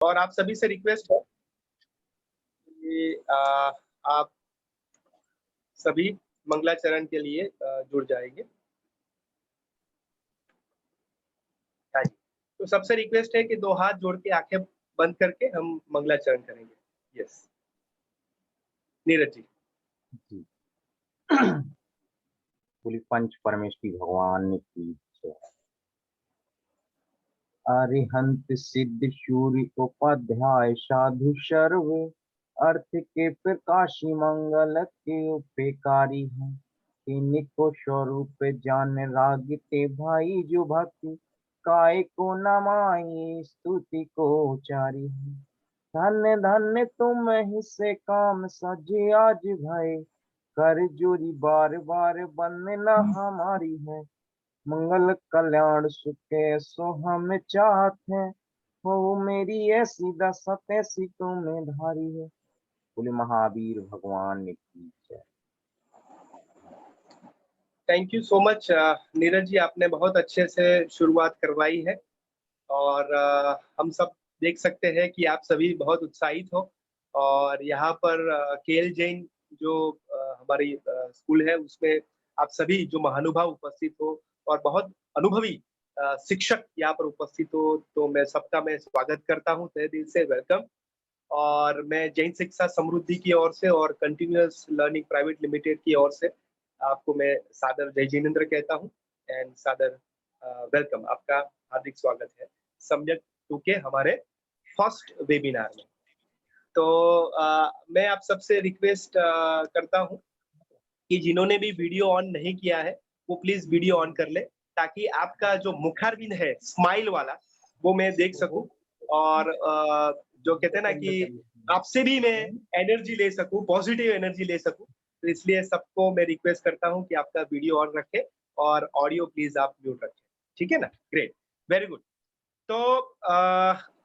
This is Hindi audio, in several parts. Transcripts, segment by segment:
और आप सभी से रिक्वेस्ट है कि आप सभी मंगलाचरण के लिए जुड़ जाएंगे। हाँ जी, तो सबसे रिक्वेस्ट है कि 2 हाथ जोड़ के आंखें बंद करके हम मंगलाचरण करेंगे। यस, नीरज जी। जी। बोली पंच परमेष्टि भगवान की जय। अरिहंत सिद्ध शूरि उपाध्याय साधु सर्व अर्थ के प्रकाशी मंगल के उपकारी हैं। इनको स्वरूप जान रागते भाई जो भक्ति काय को नमाई स्तुति को उचारी है। धन्य धन्य तुम ही से काम सजे आज भय कर जोरी बार बार वंदना हमारी है। मंगल कल्याण सुखे सो हम चाहते हैं। हो मेरी ऐसी दशा तैसी तुम्हें धारी है। बोले महावीर भगवान की जय। Thank you so much Neeraj ji, आपने बहुत अच्छे से शुरुआत करवाई है और हम सब देख सकते हैं कि आप सभी बहुत उत्साहित हो। और यहाँ पर केएल जैन जो हमारी स्कूल है उसमें आप सभी जो महानुभाव उपस्थित हो और बहुत अनुभवी शिक्षक यहाँ पर उपस्थित हो, तो मैं सबका स्वागत करता हूँ तहे दिल से, वेलकम। और मैं जैन शिक्षा समृद्धि की ओर से और कंटिन्यूअस लर्निंग प्राइवेट लिमिटेड की ओर से आपको मैं सादर जय जिनेंद्र कहता हूँ एंड सादर वेलकम, आपका हार्दिक स्वागत है सम्यक 2 के हमारे फर्स्ट वेबिनार में। तो मैं आप सबसे रिक्वेस्ट करता हूँ कि जिन्होंने भी वीडियो ऑन नहीं किया है वो प्लीज वीडियो ऑन कर ले, ताकि आपका जो मुखारविंद है स्माइल वाला वो मैं देख सकूं और जो कहते हैं ना कि आपसे भी मैं एनर्जी ले सकूं, पॉजिटिव एनर्जी ले सकूं। तो इसलिए सबको मैं रिक्वेस्ट करता हूं कि आपका वीडियो ऑन रखें और ऑडियो प्लीज आप म्यूट रखें, ठीक है ना? Great, very good. तो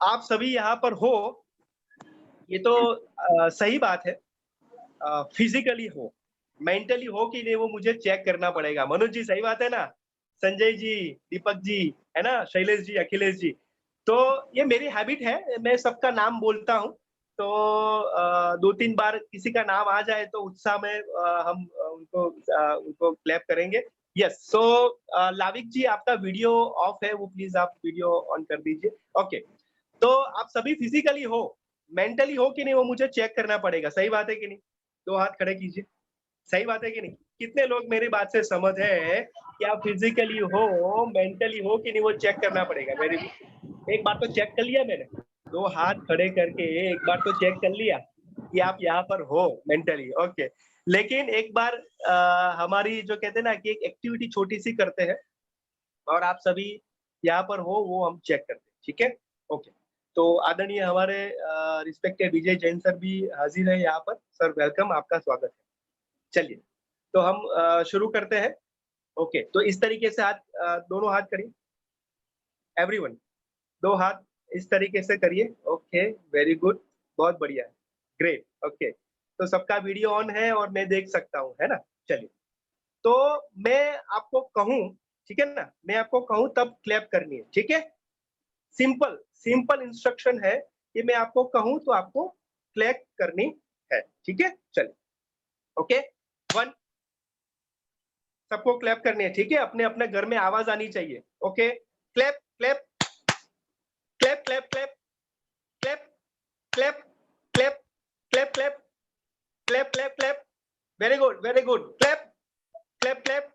आप सभी यहाँ पर हो, ये तो सही बात है। फिजिकली हो, मेंटली हो कि नहीं वो मुझे चेक करना पड़ेगा। मनोज जी सही बात है ना? संजय जी, दीपक जी, है ना? शैलेश जी, अखिलेश जी। तो ये मेरी हैबिट है, मैं सबका नाम बोलता हूँ। तो 2-3 बार किसी का नाम आ जाए तो उत्साह में हम उनको क्लैप करेंगे। यस, सो लाविक जी आपका वीडियो ऑफ है, वो प्लीज आप वीडियो ऑन कर दीजिए। ओके, तो आप सभी फिजिकली हो, मेंटली हो कि नहीं वो मुझे चेक करना पड़ेगा। सही बात है कि नहीं? 2 हाथ खड़े कीजिए। सही बात है कि नहीं? कितने लोग मेरी बात से सहमत है कि आप फिजिकली हो, मेंटली हो कि नहीं वो चेक करना पड़ेगा। वेरी गुड, एक बार तो चेक कर लिया मैंने। 2 हाथ खड़े करके एक बार तो चेक कर लिया कि आप यहाँ पर हो मेंटली। ओके, लेकिन एक बार हमारी जो कहते हैं ना कि एक एक्टिविटी छोटी सी करते हैं और आप सभी यहाँ पर हो वो हम चेक करते हैं, ठीक है? ओके, तो आदरणीय हमारे रिस्पेक्टेड विजय जैन सर भी हाजिर है यहाँ पर। सर वेलकम, आपका स्वागत है। चलिए, तो हम शुरू करते हैं। ओके, तो इस तरीके से हाथ दोनों हाथ करिए, एवरीवन 2 हाथ इस तरीके से करिए। ओके, वेरी गुड, बहुत बढ़िया, ग्रेट। ओके, तो सबका वीडियो ऑन है और मैं देख सकता हूँ, है ना? चलिए, तो मैं आपको कहूँ, ठीक है ना? मैं आपको कहूँ तब क्लैप करनी है, ठीक है? सिंपल सिंपल इंस्ट्रक्शन है कि मैं आपको कहूँ तो आपको क्लैप करनी है, ठीक है? चलिए, ओके, 1, सबको क्लैप करनी है, ठीक है? अपने अपने घर में आवाज आनी चाहिए। Okay, clap clap clap clap clap clap clap clap clap clap clap clap clap, very good very good, clap clap clap.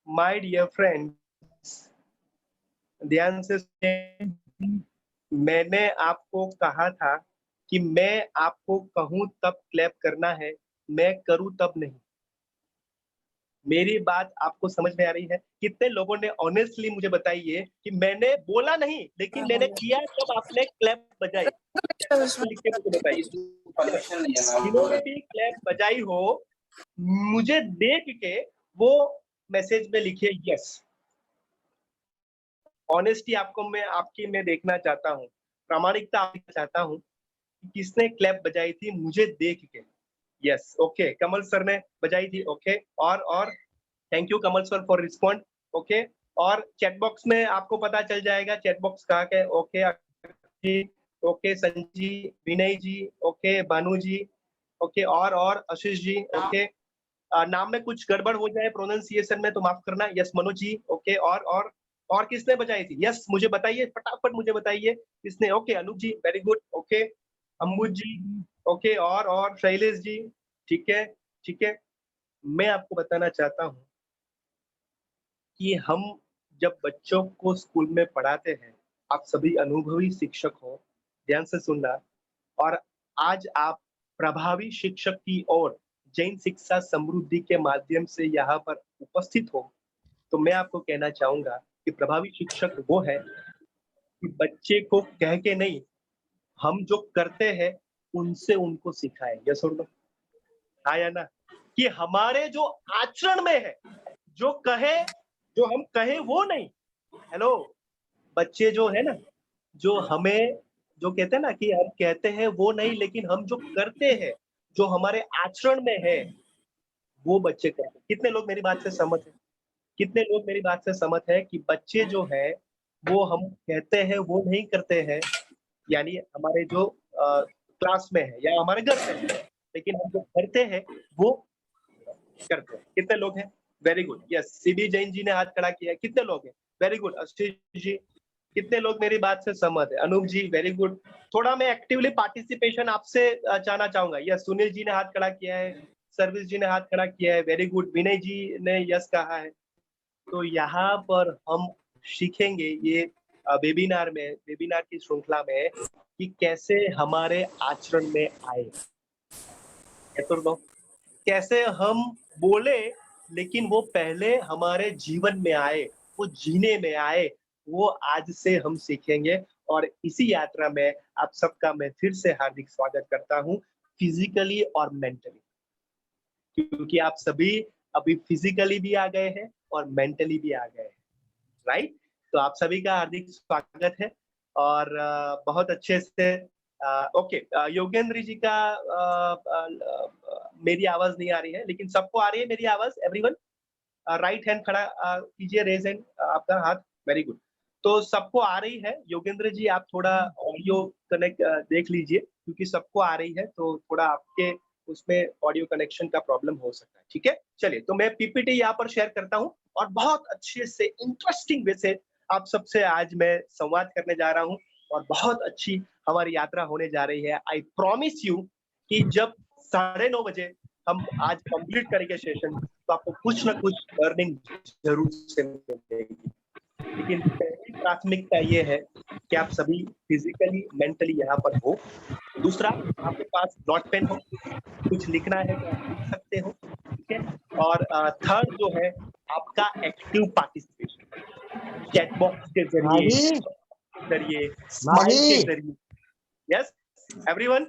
My dear friends, ध्यान से सुनिए। मैंने आपको कहा था कि मैं आपको कहूं तब क्लैप करना है, मैं करूं तब नहीं। मेरी बात आपको समझ में आ रही है? कितने लोगों ने ऑनेस्टली मुझे बताइए कि मैंने बोला नहीं लेकिन मैंने किया तब आपने क्लैप बजाई। लिख के मुझे बताइए। जिन्होंने भी क्लैप बजाई हो, मुझे देख के वो मैसेज में लिखिए यस। ऑनेस्टी आपकी मैं देखना चाहता हूँ, प्रामाणिकता देखना चाहता हूँ कि किसने क्लैप बजाई थी मुझे देख के। यस, ओके, कमल सर ने बजाई थी। ओके, और thank you Kamal sir for respond. Okay, और चैट बॉक्स में आपको पता चल जाएगा चैट बॉक्स कहाँ के। ओके जी, ओके संजीव, विनय जी, ओके भानु जी, ओके और आशीष जी, ओके। नाम में कुछ गड़बड़ हो जाए प्रोनाउंसिएशन में तो माफ करना। Yes Manoj ji, okay. और किसने बजाई थी? यस मुझे बताइए, फटाफट मुझे बताइए किसने। ओके अनूप जी, वेरी गुड, ओके। अम्बुज जी, ओके। और शैलेश जी, ठीक है, ठीक है। मैं आपको बताना चाहता हूँ कि हम जब बच्चों को स्कूल में पढ़ाते हैं, आप सभी अनुभवी शिक्षक हो, ध्यान से सुनना। और आज आप प्रभावी शिक्षक की ओर जैन शिक्षा समृद्धि के माध्यम से यहाँ पर उपस्थित हो, तो मैं आपको कहना चाहूंगा कि प्रभावी शिक्षक वो है कि बच्चे को कह के नहीं, हम जो करते हैं उनसे उनको सिखाए। यस और नो? हाँ या ना? कि हमारे जो आचरण में है, जो कहे, जो हम कहे वो नहीं। हेलो, बच्चे जो है ना, जो हमें जो कहते हैं ना कि हम कहते हैं वो नहीं, लेकिन हम जो करते हैं, जो हमारे आचरण में है, वो बच्चे करते हैं। कितने लोग मेरी बात से सहमत हैं? कितने लोग मेरी बात से सहमत है कि बच्चे जो है वो हम कहते हैं वो नहीं करते हैं, यानी हमारे जो क्लास में है या हमारे घर में है, लेकिन हम जो करते हैं वो करते हैं। कितने लोग हैं? Very good, yes. CB Jain ji ने हाथ खड़ा किया है। कितने लोग हैं? Very good. आशीष जी, कितने लोग मेरी बात से सहमत है? अनूप जी, वेरी गुड। थोड़ा मैं एक्टिवली पार्टिसिपेशन आपसे चाहना चाहूंगा। यस, सुनील जी ने हाथ खड़ा किया है, सर्विस जी ने हाथ खड़ा किया है, वेरी गुड। विनय जी ने यस कहा है। तो यहाँ पर हम सीखेंगे ये वेबिनार की श्रृंखला में कि कैसे हमारे आचरण में आए। तो कैसे हम बोले, लेकिन वो पहले हमारे जीवन में आए, वो जीने में आए, वो आज से हम सीखेंगे। और इसी यात्रा में आप सबका मैं फिर से हार्दिक स्वागत करता हूँ, फिजिकली और मेंटली, क्योंकि आप सभी अभी फिजिकली भी आ गए हैं और मेंटली भी आ गए हैं, राइट? तो आप सभी का हार्दिक स्वागत है। और बहुत अच्छे से ओके। योगेंद्र जी का मेरी आवाज नहीं आ रही है, लेकिन सबको आ रही है मेरी आवाज? एवरीवन राइट हैंड खड़ा कीजिए, रेज हैंड, आपका हाथ। Very good. तो सबको आ रही है। योगेंद्र जी आप थोड़ा ऑडियो कनेक्ट देख लीजिए, क्योंकि सबको आ रही है तो थोड़ा आपके उसमें ऑडियो कनेक्शन का प्रॉब्लम हो सकता है। ठीक है, चलिए। तो मैं पीपीटी यहाँ पर शेयर करता हूँ और बहुत अच्छे से इंटरेस्टिंग वे से आप सबसे आज मैं संवाद करने जा रहा हूँ और बहुत अच्छी हमारी यात्रा होने जा रही है। आई प्रॉमिस यू कि जब 9:30 बजे हम आज कंप्लीट करेंगे सेशन, तो आपको कुछ ना कुछ लर्निंग जरूर से मिलेगी। लेकिन पहली प्राथमिकता ये है कि आप सभी फिजिकली मेंटली यहाँ पर हो। दूसरा, आपके पास नोट पेन हो, कुछ लिखना है तो आप लिख सकते हो, ठीक है। और थर्ड जो है आपका एक्टिव पार्टिसिपेशन, चैट बॉक्स के जरिए, माही स्माइल के जरिए। Yes everyone,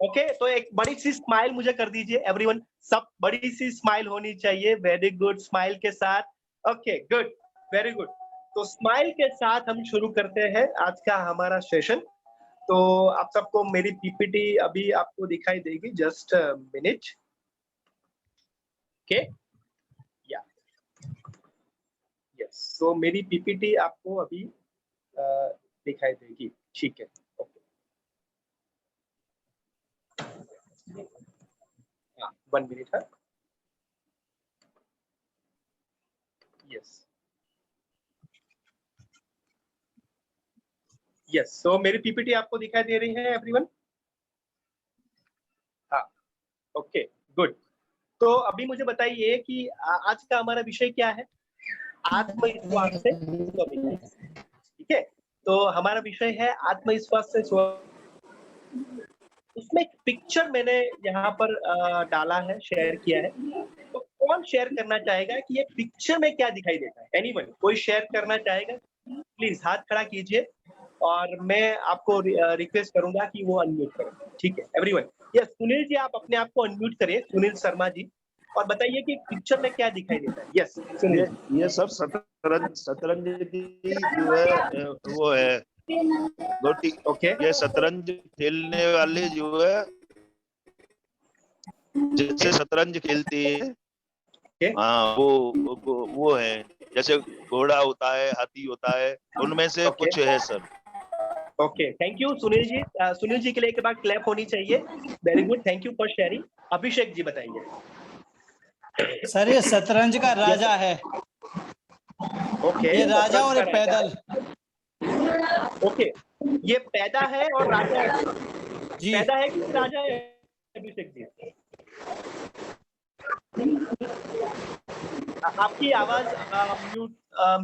okay. तो एक बड़ी सी स्माइल मुझे कर दीजिए एवरीवन, सब बड़ी सी स्माइल होनी चाहिए। वेरी गुड, स्माइल के साथ। Okay good, very good. तो स्माइल के साथ हम शुरू करते हैं आज का हमारा सेशन। तो आप सबको मेरी पीपीटी अभी आपको दिखाई देगी, जस्ट मिनट। ओके, या यस। सो मेरी पीपीटी आपको अभी दिखाई देगी, ठीक है। ओके, हाँ 1 मिनट है। यस यस, सो मेरी पीपीटी आपको दिखाई दे रही है एवरीवन? हाँ, ओके गुड। तो अभी मुझे बताइए कि आज का हमारा विषय क्या है? आत्मविश्वास से स्व-विकास, ठीक है। तो हमारा विषय है आत्मविश्वास से स्व। उसमें एक पिक्चर मैंने यहाँ पर डाला है, शेयर किया है। तो कौन शेयर करना चाहेगा कि ये पिक्चर में क्या दिखाई देता है? एनीवन, कोई शेयर करना चाहेगा? प्लीज हाथ खड़ा कीजिए और मैं आपको रिक्वेस्ट करूंगा कि वो अनम्यूट करें, ठीक है एवरीवन। यस, सुनील जी आप अपने आप को अनम्यूट करिए, सुनील शर्मा जी, और बताइए कि पिक्चर में क्या दिखाई देता है। यस सुनील जी। ये सब शतरंज की जो है वो है गोटी। ओके ये शतरंज खेलने वाले जो है, जैसे शतरंज खेलती है हाँ वो है, जैसे घोड़ा होता है, हाथी होता है, उनमें से ओके कुछ है sir. Okay, thank you Sunil ji. Sunil ji के लिए एक बार क्लैप होनी चाहिए। Very good, thank you for sharing. Abhishek ji बताइए। सर ये शतरंज का राजा है। ओके, ये राजा और ये शतरंज का राजा पैदल। है। ओके, ये पैदा है और राजा है। जी पैदा है कि राजा है अभिषेक जी? आपकी आवाज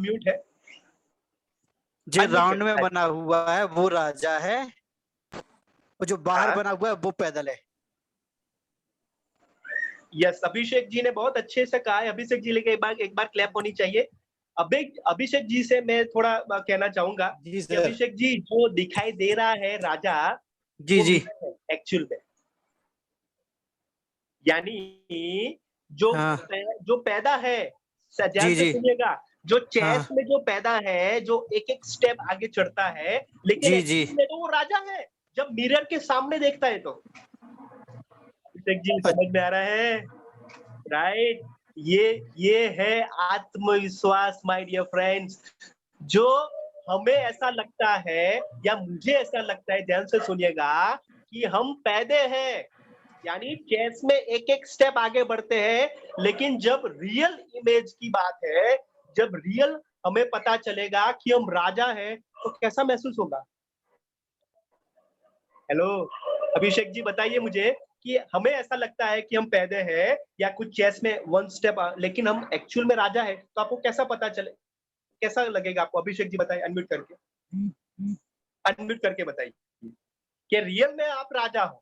म्यूट है। जो Unmute राउंड में करिए। बना हुआ है वो राजा है, और जो बाहर हाँ। बना हुआ है वो पैदल है। यस, अभिषेक जी ने बहुत अच्छे से कहा है। अभिषेक जी लेके एक बार क्लैप होनी चाहिए। अभिषेक जी से मैं थोड़ा कहना चाहूंगा जी कि सर। अभिषेक जी जो दिखाई दे रहा है राजा, जी वो जी मिरर है एक्चुअल में। यानी हाँ जो पैदा है, ध्यान जी से जी सुनिएगा, जो चेस हाँ में जो पैदा है, जो एक एक स्टेप आगे चढ़ता है, लेकिन जी जी। एक्चुअल में तो वो राजा है जब मिरर के सामने देखता है। तो अभिषेक जी समझ में आ रहा है? राइट। ये है आत्मविश्वास माय डियर फ्रेंड्स। जो हमें ऐसा लगता है, या मुझे ऐसा लगता है, ध्यान से सुनिएगा, कि हम पैदे हैं, यानी चेस में एक एक स्टेप आगे बढ़ते हैं, लेकिन जब रियल इमेज की बात है, जब रियल हमें पता चलेगा कि हम राजा हैं, तो कैसा महसूस होगा? हेलो अभिषेक जी, बताइए मुझे कि हमें ऐसा लगता है कि हम पैदे हैं या कुछ चेस में वन स्टेप, लेकिन हम एक्चुअल में राजा है, तो आपको कैसा पता चले, कैसा लगेगा आपको? अभिषेक जी बताइए, अनम्यूट करके बताइए कि रियल में आप राजा हो।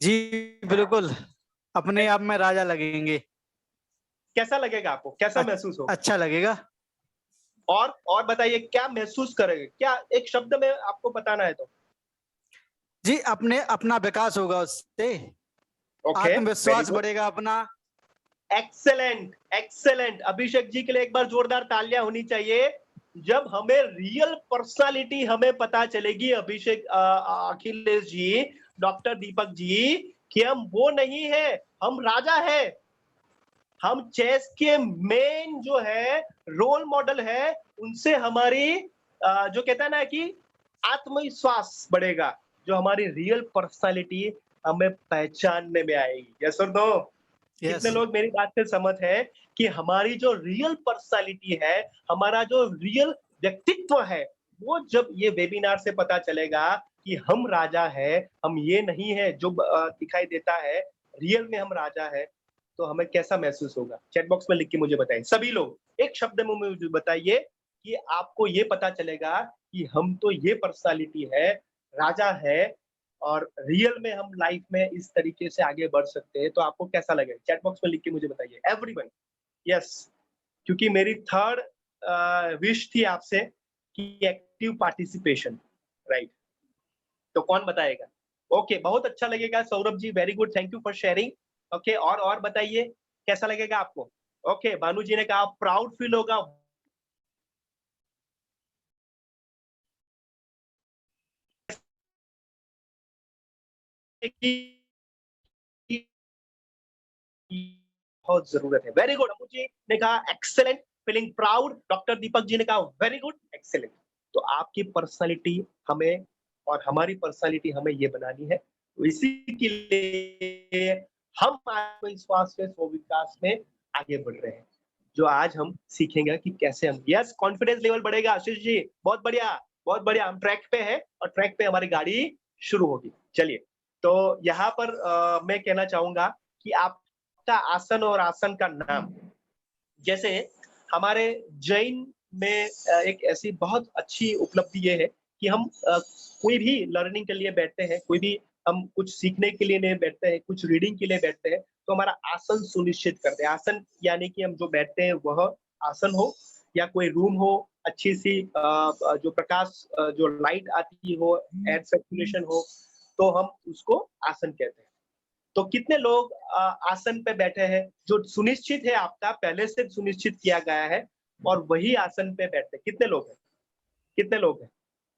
जी बिल्कुल, अपने आप में राजा लगेंगे। कैसा लगेगा आपको, कैसा अच- महसूस होगा? अच्छा लगेगा। और बताइए क्या महसूस करेंगे, क्या एक शब्द में आपको बताना है तो? जी अपने अपना विकास होगा उससे, ओके, वेरी आत्मविश्वास गुड, बढ़ेगा अपना। Excellent excellent. अभिषेक जी के लिए एक बार जोरदार तालियां होनी चाहिए। जब हमें रियल पर्सनालिटी हमें पता चलेगी, अभिषेक अखिलेश जी, डॉक्टर दीपक जी, कि हम वो नहीं है, हम राजा है, हम चेस के मेन जो है रोल मॉडल है, उनसे हमारी जो कहता है ना कि आत्मविश्वास बढ़ेगा, जो हमारी रियल पर्सनालिटी हमें पहचानने में आएगी। यस और नो? कितने यस लोग मेरी बात से सहमत है कि हमारी जो रियल पर्सनालिटी है, हमारा जो रियल व्यक्तित्व है, वो जब ये वेबिनार से पता चलेगा कि हम राजा है, हम ये नहीं है जो दिखाई देता है, रियल में हम राजा है, तो हमें कैसा महसूस होगा? चैट बॉक्स में लिख के मुझे बताइए सभी लोग। एक शब्द में मुझे बताइए कि आपको ये पता चलेगा कि हम तो ये पर्सनालिटी है, राजा है, और रियल में हम लाइफ में इस तरीके से आगे बढ़ सकते हैं, तो आपको कैसा लगेगा? चैट बॉक्स में लिख के मुझे बताइए एवरीवन। यस, क्योंकि मेरी थर्ड विश थी आपसे कि एक्टिव पार्टिसिपेशन, राइट? तो कौन बताएगा? ओके, बहुत अच्छा लगेगा Saurabh ji, very good, thank you for sharing. Okay, और बताइए कैसा लगेगा आपको? ओके, भानु जी ने कहा प्राउड फील होगा। बहुत जरूरत है। वेरी गुड, अमू जी ने कहा excellent, feeling proud. Doctor Deepak जी ने कहा वेरी गुड, एक्सेलेंट। तो आपकी पर्सनालिटी हमें, और हमारी पर्सनालिटी हमें ये बनानी है, तो इसी के लिए हम आत्मविश्वास में, स्व विकास में आगे बढ़ रहे हैं, जो आज हम सीखेंगे कि कैसे हम, यस, कॉन्फिडेंस लेवल बढ़ेगा। आशीष जी बहुत बढ़िया, बहुत बढ़िया, हम ट्रैक पे हैं और ट्रैक पे हमारी गाड़ी शुरू होगी। चलिए, तो यहाँ पर मैं कहना चाहूंगा कि आप का आसन और आसन का नाम, जैसे हमारे जैन में एक ऐसी बहुत अच्छी उपलब्धि ये है कि हम कोई भी लर्निंग के लिए बैठते हैं, कोई भी हम कुछ सीखने के लिए नहीं बैठते हैं, कुछ रीडिंग के लिए बैठते हैं, तो हमारा आसन सुनिश्चित करते हैं। आसन यानी कि हम जो बैठते हैं वह आसन हो, या कोई रूम हो, अच्छी सी जो प्रकाश, जो लाइट आती हो, एयर सर्कुलेशन हो, तो हम उसको आसन कहते हैं। तो कितने लोग आसन पे बैठे हैं, जो सुनिश्चित है, आपका पहले से सुनिश्चित किया गया है, और वही आसन पे बैठते हैं? कितने लोग हैं? कितने लोग हैं?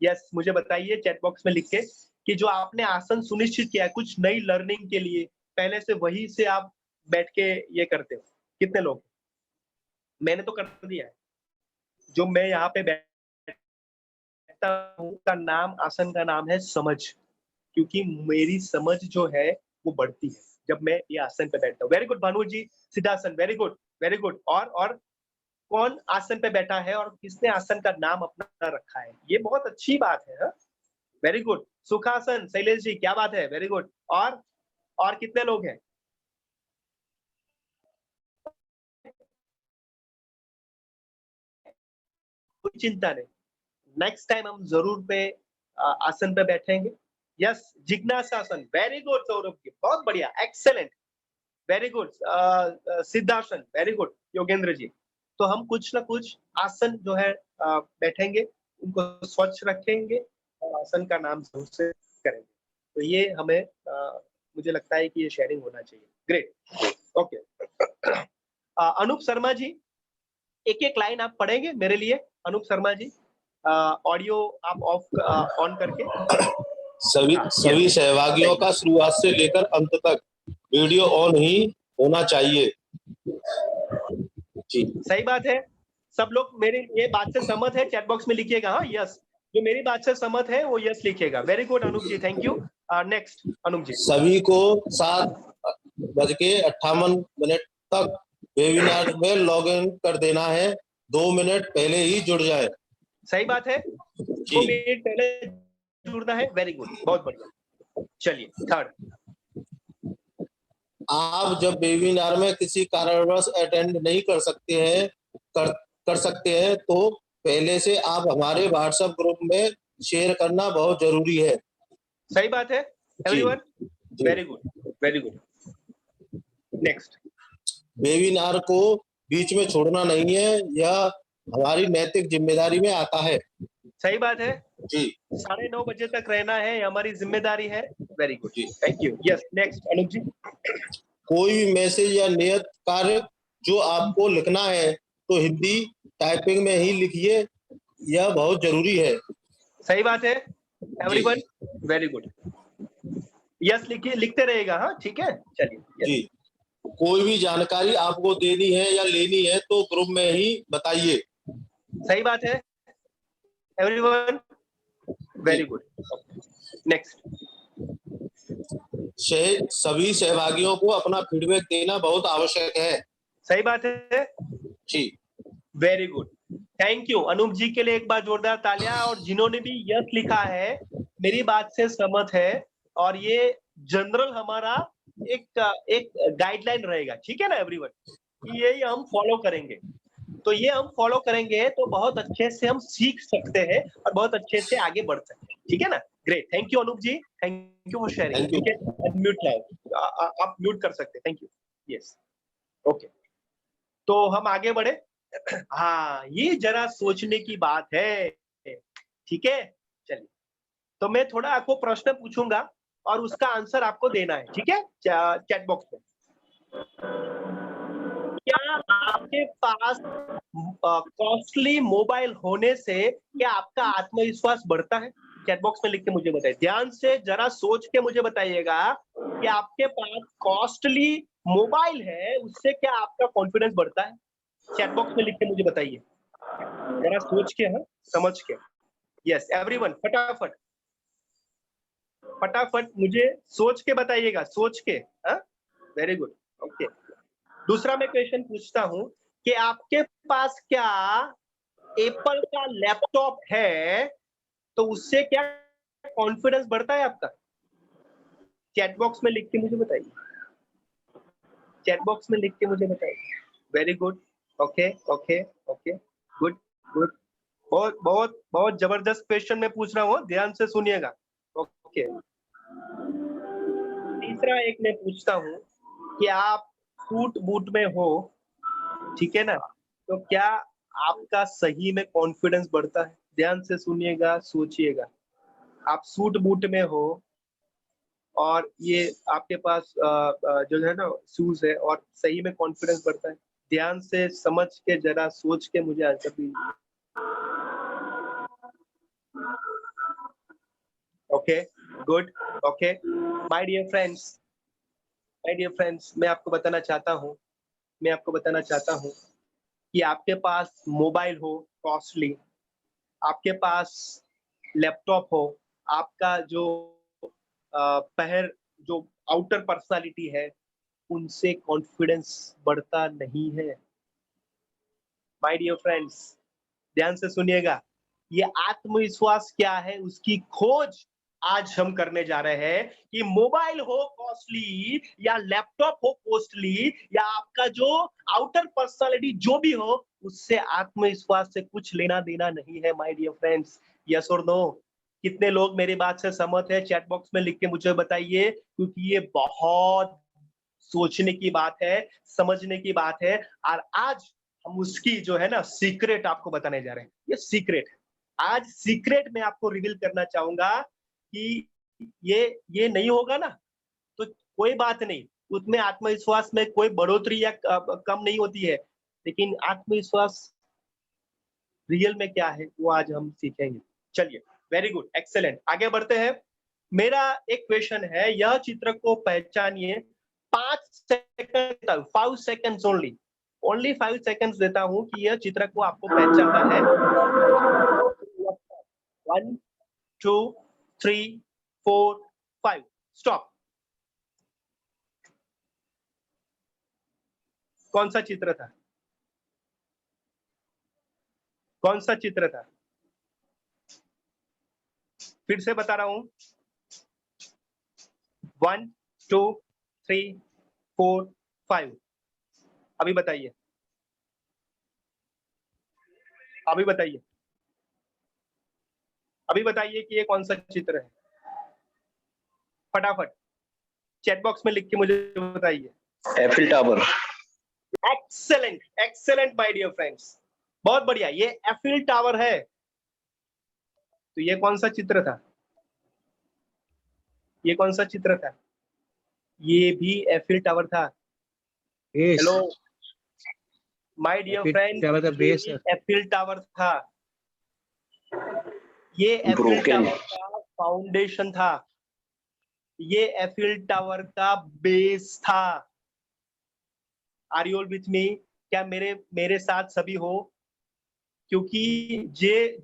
यस, मुझे बताइए चैट बॉक्स में लिख के कि जो आपने आसन सुनिश्चित किया है कुछ नई लर्निंग के लिए, पहले से वही से आप बैठ के ये करते हो। कितने लोग? मैंने तो कर दिया है। जो मैं यहाँ पे बैठता हूँ का नाम, आसन का नाम है समझ, क्योंकि मेरी समझ जो है वो बढ़ती है जब मैं ये आसन पे बैठता हूँ। Very good Bhanu ji, siddhasana, very good, very good. और कौन आसन पे बैठा है और किसने आसन का नाम अपना रखा है, ये बहुत अच्छी बात है। Very good. सुखासन, शैलेश जी, क्या बात है, वेरी गुड। और कितने लोग हैं? कोई चिंता नहीं, नेक्स्ट टाइम हम जरूर पे आसन पे बैठेंगे। यस, जिज्ञासासन, वेरी गुड सौरभ जी, बहुत बढ़िया, excellent, very good. Siddhasana, very good. Yogendra ji, तो हम कुछ ना कुछ आसन जो है बैठेंगे, उनको स्वच्छ रखेंगे और आसन का नाम जरूर से करेंगे। तो ये हमें मुझे लगता है कि ये शेयरिंग होना चाहिए। Great, okay. अनूप शर्मा जी, एक एक लाइन आप पढ़ेंगे मेरे लिए। अनूप शर्मा जी, ऑडियो आप ऑफ ऑन करके। सभी सहभागियों का शुरुआत से लेकर अंत तक वीडियो ऑन ही होना चाहिए। जी, सही बात है। सब लोग मेरी ये बात से सहमत है, चैट बॉक्स में लिखिएगा। हाँ, यस, जो मेरी बात से सहमत है वो यस लिखिएगा। Very good Anoop ji, thank you. Next Anoop ji. सभी को 7:58 तक वेबिनार में लॉग इन कर देना है। 2 मिनट पहले ही जुड़ जाए। सही बात है, 2 मिनट पहले जुड़ना है। वेरी गुड, बहुत बढ़िया। चलिए थर्ड, आप जब वेबिनार में किसी कारणवश अटेंड नहीं कर सकते हैं तो पहले से आप हमारे व्हाट्सएप ग्रुप में शेयर करना बहुत जरूरी है। सही बात है एवरीवन, जी। Very good, very good. Next, webinar को बीच में छोड़ना नहीं है, यह हमारी नैतिक जिम्मेदारी में आता है। सही बात है जी, 9:30 बजे तक रहना है, हमारी जिम्मेदारी है। वेरी गुड, जी। Thank you. Yes, next Anup ji. कोई भी मैसेज या नियत कार्य जो आपको लिखना है तो हिंदी टाइपिंग में ही लिखिए, यह बहुत जरूरी है। सही बात है एवरीवन, वेरी गुड। यस लिखिए, लिखते रहेगा। हाँ ठीक है, चलिए। जी, कोई भी जानकारी आपको देनी है या लेनी है तो ग्रुप में ही बताइए। सही बात है एवरीवन, वेरी गुड। नेक्स्ट, सभी सहभागियों को अपना फीडबैक देना बहुत आवश्यक है। सही बात है जी, very good, thank you. Anoop ji के लिए एक बार जोरदार तालियां। और जिन्होंने भी यस लिखा है, मेरी बात से सहमत है, और ये जनरल हमारा एक गाइडलाइन रहेगा, ठीक है ना एवरीवन, यही हम फॉलो करेंगे। तो ये हम फॉलो करेंगे तो बहुत अच्छे से हम सीख सकते हैं और बहुत अच्छे से आगे बढ़ सकते हैं, ठीक है ना। Great, thank you Anoop ji, thank you for sharing. Thank you. Unmute now, आप म्यूट कर सकते हैं। Thank you. यस, ओके, तो हम आगे बढ़े। हाँ, ये जरा सोचने की बात है, ठीक है। चलिए, तो मैं थोड़ा आपको प्रश्न पूछूंगा और उसका आंसर आपको देना है, ठीक है, चैट बॉक्स में। क्या आपके पास कॉस्टली मोबाइल होने से क्या आपका आत्मविश्वास बढ़ता है? चैट बॉक्स में लिख के मुझे बताइए, ध्यान से जरा सोच के मुझे बताइएगा कि आपके पास कॉस्टली मोबाइल है, उससे क्या आपका कॉन्फिडेंस बढ़ता है? चैट बॉक्स में लिख के मुझे बताइए, जरा सोच के, हाँ, समझ के। यस एवरीवन, फटाफट फटाफट मुझे सोच के बताइएगा, सोच के। हाँ, वेरी गुड, ओके। दूसरा मैं क्वेश्चन पूछता हूं कि आपके पास क्या एप्पल का लैपटॉप है, तो उससे क्या कॉन्फिडेंस बढ़ता है आपका? चैट बॉक्स में लिख के मुझे बताइए, चैट बॉक्स में लिख के मुझे बताइए। Very good, okay okay okay, good good. बहुत बहुत बहुत जबरदस्त क्वेश्चन मैं पूछ रहा हूँ, ध्यान से सुनिएगा। ओके, तीसरा एक मैं पूछता हूँ कि आप सूट बूट में हो, ठीक है ना, तो क्या आपका सही में कॉन्फिडेंस बढ़ता है? ध्यान से सुनिएगा, सोचिएगा। आप सूट बूट में हो और ये आपके पास जो है ना शूज है, और सही में कॉन्फिडेंस बढ़ता है? ध्यान से समझ के जरा सोच के मुझे आंसर दीजिए। Okay, good, okay. My dear friends, मैं आपको बताना चाहता हूँ कि आपके पास मोबाइल हो कॉस्टली, आपके पास लैपटॉप हो, आपका जो जो आउटर पर्सनालिटी है, उनसे कॉन्फिडेंस बढ़ता नहीं है। माय डियर फ्रेंड्स, ध्यान से सुनिएगा, ये आत्मविश्वास क्या है उसकी खोज आज हम करने जा रहे हैं कि मोबाइल हो कॉस्टली या लैपटॉप हो कॉस्टली या आपका जो आउटर पर्सनालिटी जो भी हो, उससे आत्मविश्वास से कुछ लेना देना नहीं है माय डियर फ्रेंड्स। यस और नो? कितने लोग मेरी बात से सहमत है? चैट बॉक्स में लिख के मुझे बताइए, क्योंकि ये बहुत सोचने की बात है, समझने की बात है। और आज हम उसकी जो है ना सीक्रेट आपको बताने जा रहे हैं। ये सीक्रेट है। आज सीक्रेट मैं आपको रिवील करना चाहूंगा कि ये नहीं होगा ना तो कोई बात नहीं, उसमें आत्मविश्वास में कोई बढ़ोतरी या कम नहीं होती है, लेकिन आत्मविश्वास रियल में क्या है वो आज हम सीखेंगे। चलिए, वेरी गुड, एक्सेलेंट, आगे बढ़ते हैं। मेरा एक क्वेश्चन है, यह चित्र को पहचानिए। 5 सेकंड, 5 सेकंड्स ओनली 5 सेकंड्स देता हूं कि यह चित्र को आपको पहचानना है। 1 2 3 4 5 स्टॉप। कौन सा चित्र था? कौन सा चित्र था? फिर से बता रहा हूं, 1 2 3 4 5। अभी बताइए, अभी बताइए, अभी बताइए कि ये कौन सा चित्र है। फटाफट चैट बॉक्स में लिख के मुझे बताइए। Eiffel Tower. Excellent, excellent my dear friends, बहुत बढ़िया, ये एफिल टावर है। तो ये कौन सा चित्र था? ये कौन सा चित्र था? ये भी एफिल टावर था। हेलो माय डियर फ्रेंड, ये एफिल टावर था। ये एफिल टावर का फाउंडेशन था। ये एफिल टावर का बेस था। Are you all with me? क्या मेरे साथ सभी हो? क्योंकि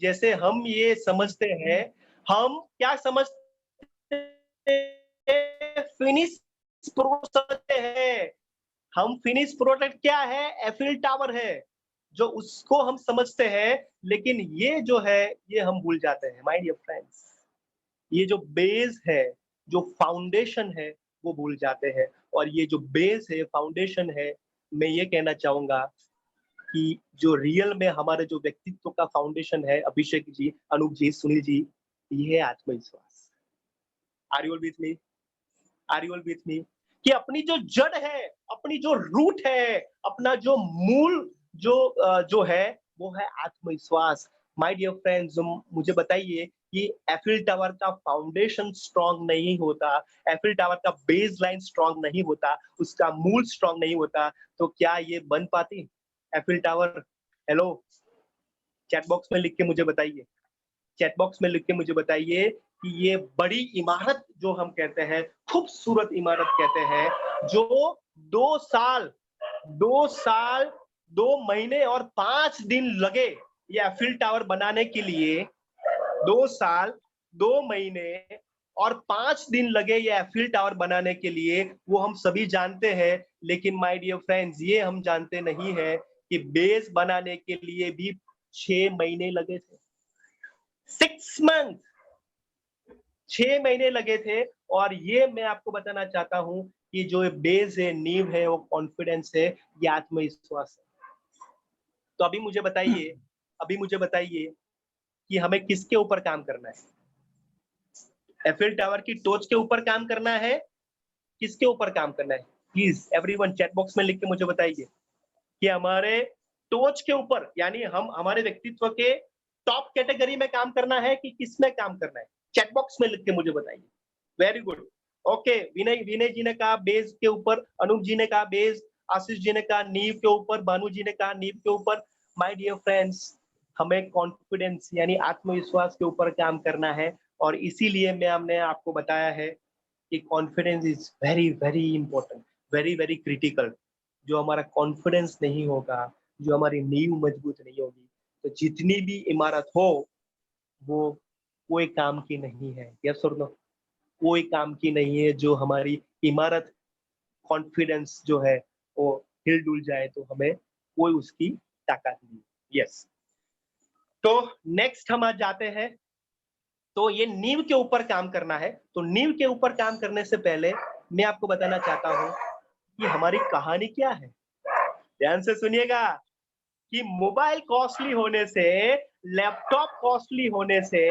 जैसे हम ये समझते हैं, हम क्या समझते हैं? फिनिश प्रोडक्ट समझते हैं। हम फिनिश प्रोडक्ट क्या है? एफिल टावर है, जो उसको हम समझते हैं, लेकिन ये जो है ये हम भूल जाते हैं माय डियर फ्रेंड्स। ये जो बेस है, जो फाउंडेशन है, वो भूल जाते हैं। और ये जो बेस है, फाउंडेशन है, मैं ये कहना चाहूंगा कि जो रियल में हमारे जो व्यक्तित्व का फाउंडेशन है, अभिषेक जी, अनूप जी, सुनील जी, ये है आत्मविश्वास। Are you all with me? Are you all with me? कि अपनी जो जड़ है, अपनी जो रूट है, अपना जो मूल जो है, वो है आत्मविश्वास। माय डियर फ्रेंड्स, मुझे बताइए कि एफिल टावर का फाउंडेशन स्ट्रांग नहीं होता, एफिल टावर का बेस लाइन स्ट्रांग नहीं होता, उसका मूल स्ट्रांग नहीं होता, तो क्या ये बन पाती Eiffel tower? Hello, chat box में लिख के मुझे बताइए, चैट बॉक्स में लिख के मुझे बताइए कि ये बड़ी इमारत जो हम कहते हैं, खूबसूरत इमारत कहते हैं, जो 2 साल 2 महीने और 5 दिन लगे ये एफिल टावर बनाने के लिए। 2 साल 2 महीने और 5 दिन लगे ये एफिल टावर बनाने के लिए, वो हम सभी जानते हैं। लेकिन माय डियर फ्रेंड्स, ये हम जानते नहीं है कि बेस बनाने के लिए भी 6 महीने लगे थे। 6 मंथ, 6 महीने लगे थे। और ये मैं आपको बताना चाहता हूं कि जो बेस है, नींव है, वो कॉन्फिडेंस है, ये आत्मविश्वास है। तो अभी मुझे बताइए कि हमें किसके ऊपर काम करना है? एफिल टावर की टोच के ऊपर काम करना है? किसके ऊपर काम करना है? प्लीज एवरीवन चैट बॉक्स में लिख के मुझे बताइए कि हमारे टोच के ऊपर, यानी हम हमारे व्यक्तित्व के टॉप कैटेगरी में काम करना है कि किस में काम करना है? चैट बॉक्स में लिख के मुझे बताइए। Very good, okay. Vinay ji ने कहा बेस के ऊपर, अनूप जी ने कहा बेस, आशीष जी ने कहा नींव के ऊपर, भानु जी ने कहा नींव के ऊपर। माय डियर फ्रेंड्स, हमें कॉन्फिडेंस यानी आत्मविश्वास के ऊपर काम करना है। और इसीलिए हमने आपको बताया है कि confidence is very very important, very very critical. जो हमारा कॉन्फिडेंस नहीं होगा, जो हमारी नींव मजबूत नहीं होगी तो जितनी भी इमारत हो वो कोई काम की नहीं है। यस और नो? कोई काम की नहीं है। जो हमारी इमारत कॉन्फिडेंस जो है वो हिल डुल जाए तो हमें कोई उसकी ताकत नहीं। यस। तो नेक्स्ट हम आज जाते हैं। तो ये नींव के ऊपर काम करना है। तो नींव के ऊपर काम करने से पहले मैं आपको बताना चाहता हूँ कि हमारी कहानी क्या है। ध्यान से सुनिएगा कि मोबाइल कॉस्टली होने से, लैपटॉप कॉस्टली होने से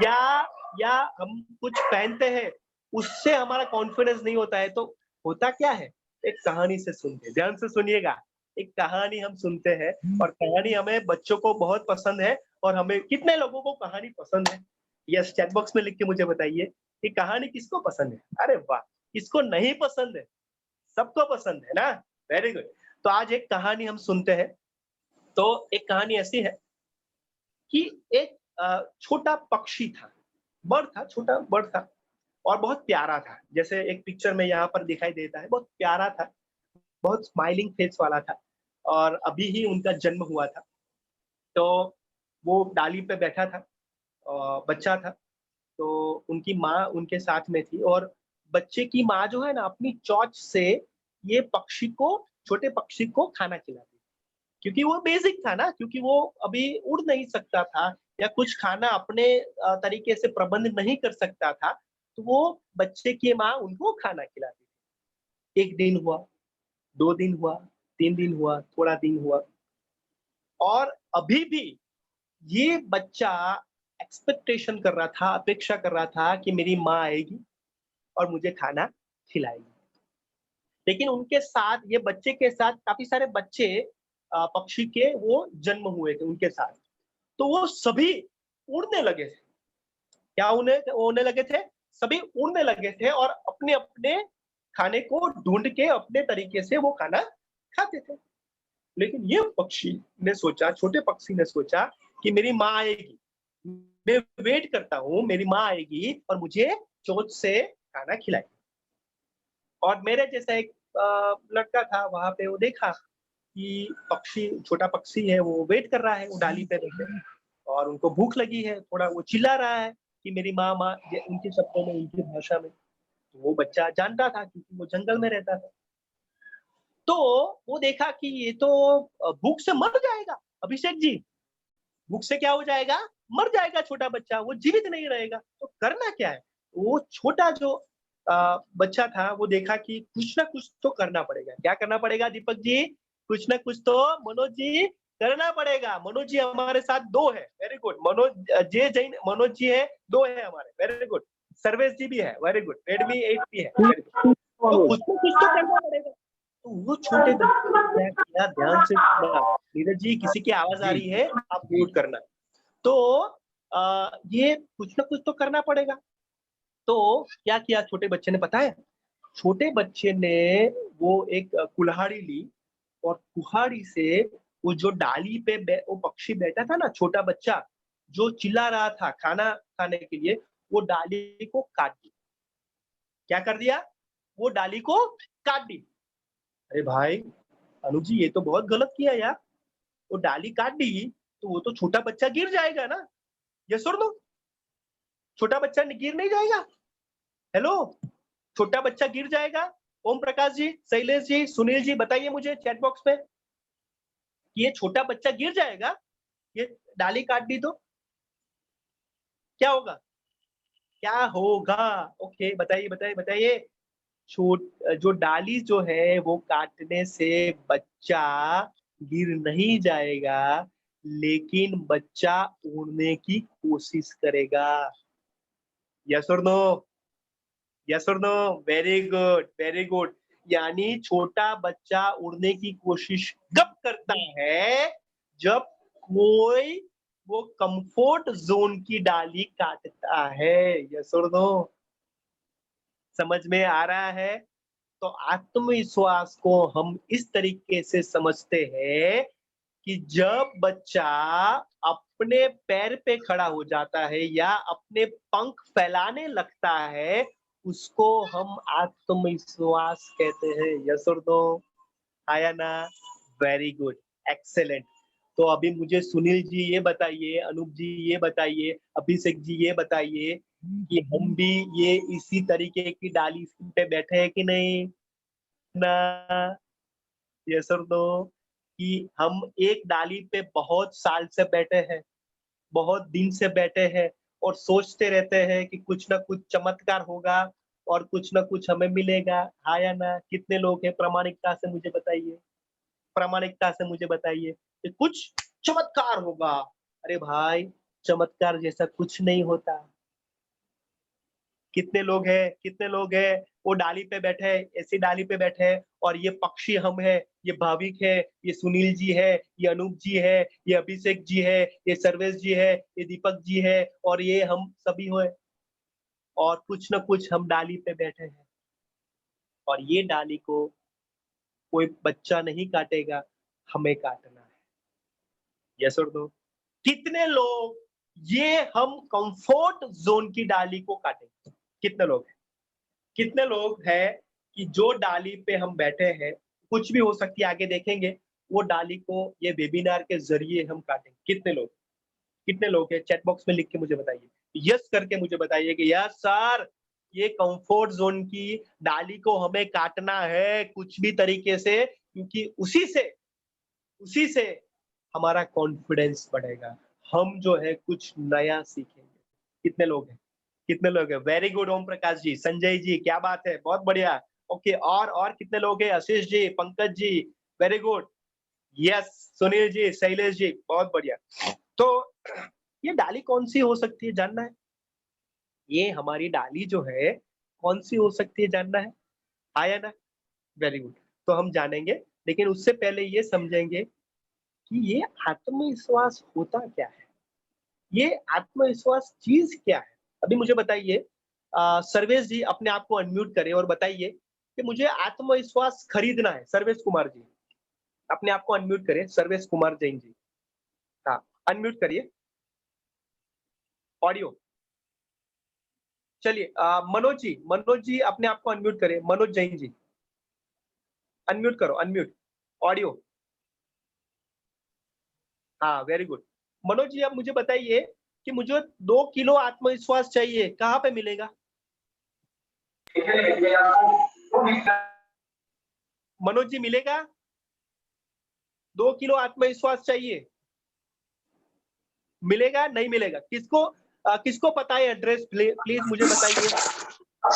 या हम कुछ पहनते हैं उससे हमारा कॉन्फिडेंस नहीं होता है। तो होता क्या है? एक कहानी से सुनते, ध्यान से सुनिएगा। एक कहानी हम सुनते हैं और कहानी हमें बच्चों को बहुत पसंद है। और हमें कितने लोगों को कहानी पसंद है? यस, चैट बॉक्स में लिख के मुझे बताइए कि कहानी किसको पसंद है। अरे वाह, किसको नहीं पसंद है? सबको पसंद है ना। Very good. तो आज एक कहानी हम सुनते हैं। तो एक कहानी ऐसी है कि एक छोटा पक्षी था, बर्ड था, छोटा बर्ड था और बहुत प्यारा था। जैसे एक पिक्चर में यहाँ पर दिखाई देता है, बहुत प्यारा था, बहुत स्माइलिंग फेस वाला था और अभी ही उनका जन्म हुआ था। तो वो डाली पे बैठा था, बच्चा था। तो उनकी माँ उनके साथ में थी और बच्चे की माँ जो है ना अपनी चोंच से ये पक्षी को, छोटे पक्षी को खाना खिलाती, क्योंकि वो बेसिक था ना, क्योंकि वो अभी उड़ नहीं सकता था या कुछ खाना अपने तरीके से प्रबंध नहीं कर सकता था। तो वो बच्चे की माँ उनको खाना खिलाती थी। 1 दिन हुआ, 2 दिन हुआ, 3 दिन हुआ, थोड़ा दिन हुआ और अभी भी ये बच्चा एक्सपेक्टेशन कर रहा था, अपेक्षा कर रहा था कि मेरी माँ आएगी और मुझे खाना खिलाएगी। लेकिन उनके साथ, ये बच्चे के साथ काफ़ी सारे बच्चे पक्षी के वो जन्म हुए थे उनके साथ। तो वो सभी उड़ने लगे थे। क्या होने लगे थे? सभी उड़ने लगे थे और अपने-अपने खाने को ढूँढ के अपने तरीके से वो खाना खाते थे। लेकिन ये पक्षी ने सोचा, छोटे पक्षी ने सोचा कि मेरी माँ आएगी। मैं वेट करता हूँ, मेरी माँ आएगी और मुझे चोंच से खाना खिलाएगी। और मेरे जैसा एक लड़का था वहाँ पे, वो देखा कि पक्षी, छोटा पक्षी है, वो वेट कर रहा है, वो डाली पे बैठे और उनको भूख लगी है, थोड़ा वो चिल्ला रहा है कि मेरी माँ, माँ, ये उनके शब्दों में, उनकी भाषा में। तो वो बच्चा जानता था क्योंकि वो जंगल में रहता था। तो वो देखा कि ये तो भूख से मर जाएगा, अभिषेक जी, भूख से क्या हो जाएगा? मर जाएगा छोटा बच्चा, वो जीवित नहीं रहेगा। तो करना क्या है? वो छोटा जो बच्चा था वो देखा कि कुछ ना कुछ तो करना पड़ेगा। क्या करना पड़ेगा दीपक जी? कुछ ना कुछ तो मनोज जी करना पड़ेगा। मनोज जी हमारे साथ 2 है। Very good. मनोज, जय जैन मनोज जी है, 2 है हमारे। Very good. सर्वेश जी भी है। Very good. रेडमी 8 भी है। Very good. तो कुछ ना कुछ तो करना पड़ेगा। तो वो छोटे बच्चे ने क्या किया, ध्यान से सुनना। नीरज जी, किसी की आवाज आ जी रही है, आप म्यूट करना। तो ये कुछ ना कुछ तो करना पड़ेगा। तो क्या किया छोटे बच्चे ने पता है? छोटे बच्चे ने वो एक कुल्हाड़ी ली और कुल्हाड़ी से वो जो डाली पे वो पक्षी बैठा था ना, छोटा बच्चा जो चिल्ला रहा था खाना खाने के लिए, वो डाली को काट दी। क्या कर दिया? वो डाली को काट दी। अरे भाई, अनु जी ये तो बहुत गलत किया यार। वो डाली काट दी तो वो तो छोटा बच्चा गिर जाएगा ना। यस और नो? छोटा बच्चा गिर नहीं जाएगा? हेलो, छोटा बच्चा गिर जाएगा? ओम प्रकाश जी, शैलेश जी, सुनील जी, बताइए मुझे चैट बॉक्स में कि ये छोटा बच्चा गिर जाएगा? ये डाली काट दी तो क्या होगा? क्या होगा? ओके, बताइए, बताइए, बताइए। जो डाली जो है वो काटने से बच्चा गिर नहीं जाएगा, लेकिन बच्चा उड़ने की कोशिश करेगा। यस और नो? यस और no? Very good, very good. यानी छोटा बच्चा उड़ने की कोशिश कब करता है? जब कोई वो कंफर्ट जोन की डाली काटता है। यस और नो? समझ में आ रहा है? तो आत्मविश्वास को हम इस तरीके से समझते हैं कि जब बच्चा अपने पैर पे खड़ा हो जाता है या अपने पंख फैलाने लगता है, उसको हम आत्मविश्वास कहते हैं। यस और नो? आया ना? Very good. एक्सेलेंट। तो अभी मुझे सुनील जी ये बताइए, अनूप जी ये बताइए, अभिषेक जी ये बताइए कि हम भी ये इसी तरीके की डाली पे बैठे हैं कि नहीं ना? यस और नो? कि हम एक डाली पे बहुत साल से बैठे हैं, बहुत दिन से बैठे हैं और सोचते रहते हैं कि कुछ ना कुछ चमत्कार होगा और कुछ ना कुछ हमें मिलेगा। हाँ या ना? कितने लोग हैं? प्रामाणिकता से मुझे बताइए, प्रामाणिकता से मुझे बताइए कि कुछ चमत्कार होगा। अरे भाई, चमत्कार जैसा कुछ नहीं होता। कितने लोग हैं? कितने लोग हैं? वो डाली पे बैठे हैं, ऐसी डाली पे बैठे हैं और ये पक्षी हम हैं, ये भाविक है, ये सुनील जी है, ये अनूप जी है, ये अभिषेक जी है, ये सर्वेश जी है, ये दीपक जी है और ये हम सभी हैं और कुछ न कुछ हम डाली पे बैठे हैं और ये डाली को कोई बच्चा नहीं काटेगा, हमें काटना है। यस और नो? कितने लोग ये हम कंफर्ट जोन की डाली को काटेंगे? कितने लोग हैं? कितने लोग हैं कि जो डाली पे हम बैठे हैं, कुछ भी हो सकती है, आगे देखेंगे, वो डाली को ये वेबिनार के जरिए हम काटेंगे? कितने लोग? कितने लोग हैं? चैट बॉक्स में लिख के मुझे बताइए, यस करके मुझे बताइए कि यस सर, ये कंफर्ट जोन की डाली को हमें काटना है कुछ भी तरीके से, क्योंकि उसी से हमारा कॉन्फिडेंस बढ़ेगा, हम जो है कुछ नया सीखेंगे। कितने लोग हैं? कितने लोग हैं? वेरी गुड ओम प्रकाश जी, संजय जी, क्या बात है, बहुत बढ़िया। ओके, और कितने लोग हैं? Ashish ji, Pankaj ji, very good. Yes, Sunil ji, Shailesh ji, बहुत बढ़िया। तो ये डाली कौन सी हो सकती है, जानना है? ये हमारी डाली जो है कौन सी हो सकती है, जानना है? आया ना? Very good. तो हम जानेंगे, लेकिन उससे पहले ये समझेंगे कि ये आत्मविश्वास होता क्या है? ये आत्मविश्वास चीज क्या है? अभी मुझे बताइए, सर्वेश जी अपने आप को अनम्यूट करें और बताइए कि मुझे आत्मविश्वास खरीदना है। सर्वेश कुमार जी अपने आप को अनम्यूट करें, सर्वेश कुमार जैन जी, हाँ अनम्यूट करिए ऑडियो। चलिए मनोज जी अपने आप को अनम्यूट करें, मनोज जैन जी अनम्यूट करो, अनम्यूट ऑडियो। हाँ वेरी गुड। मनोज जी आप मुझे बताइए कि मुझे 2 किलो आत्मविश्वास चाहिए, कहाँ पे मिलेगा? मनोज जी मिलेगा? 2 किलो आत्मविश्वास चाहिए, मिलेगा नहीं मिलेगा? किसको पता है एड्रेस? प्लीज मुझे बताइए।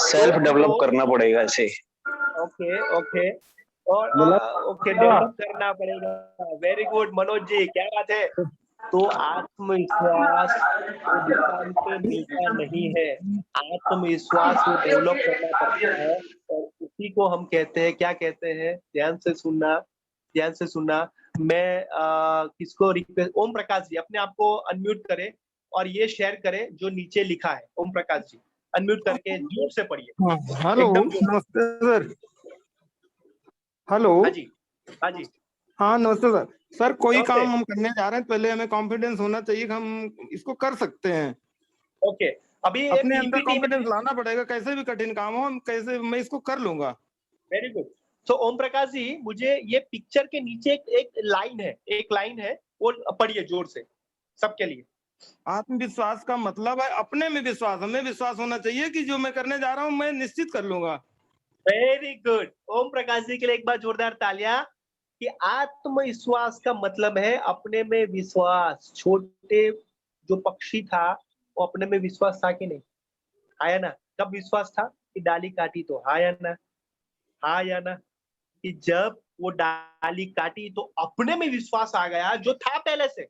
सेल्फ डेवलप करना पड़ेगा इसे। ओके ओके, और मिला ओके, डेवलप करना पड़ेगा। वेरी गुड मनोज जी, क्या बात है। तो आत्मविश्वास वो दुकान पे मिलता नहीं है, आत्मविश्वास वो डेवलप करना पड़ता है और उसी को हम कहते हैं, क्या कहते हैं? ध्यान से सुनना, ध्यान से सुनना। मैं किसको रिक्वेस्ट, ओम प्रकाश जी अपने आप को अनम्यूट करें और ये शेयर करें जो नीचे लिखा है। ओम प्रकाश जी अनम्यूट करके जोर से पढ़िए, हेलो, एकदम जोर। नमस्ते सर। हेलो, हाँ जी, हाँ जी, हाँ नमस्ते सर। सर कोई नमस्ते। काम हम करने जा रहे हैं, पहले हमें कॉन्फिडेंस होना चाहिए कि हम इसको कर सकते हैं। ओके, अभी ये अपने अंदर पीपीटी में, कॉन्फिडेंस लाना पड़ेगा, कैसे भी कठिन काम हो, हम कैसे मैं इसको कर लूंगा। Very good. तो ओम प्रकाश जी मुझे ये पिक्चर के नीचे एक लाइन है वो पढ़िए जोर से सबके लिए। आत्मविश्वास का मतलब है अपने में विश्वास, हमें विश्वास होना चाहिए कि जो मैं करने जा रहा हूँ मैं निश्चित कर लूंगा। वेरी गुड, ओम प्रकाश जी के लिए एक बार जोरदार तालियां। कि आत्मविश्वास का मतलब है अपने में विश्वास। छोटे जो पक्षी था वो अपने में विश्वास था कि नहीं? आया ना? कब विश्वास था? कि डाली काटी तो, हाँ या ना? हाँ या ना? कि जब वो डाली काटी तो अपने में विश्वास आ गया, जो था पहले से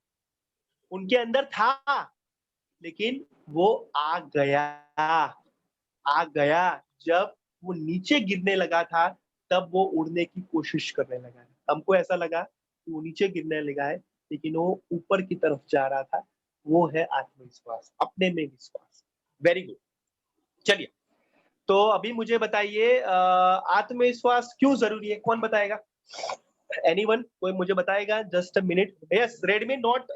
उनके अंदर था, लेकिन वो आ गया जब वो नीचे गिरने लगा था, तब वो उड़ने की कोशिश करने लगा है। हमको ऐसा लगा कि वो नीचे गिरने लगा है, लेकिन वो ऊपर की तरफ जा रहा था। वो है आत्मविश्वास, अपने में विश्वास। Very good. चलिए, तो अभी मुझे बताइए आत्मविश्वास क्यों जरूरी है? कौन बताएगा? एनीवन? कोई मुझे बताएगा? Just a minute. Yes, Redmi note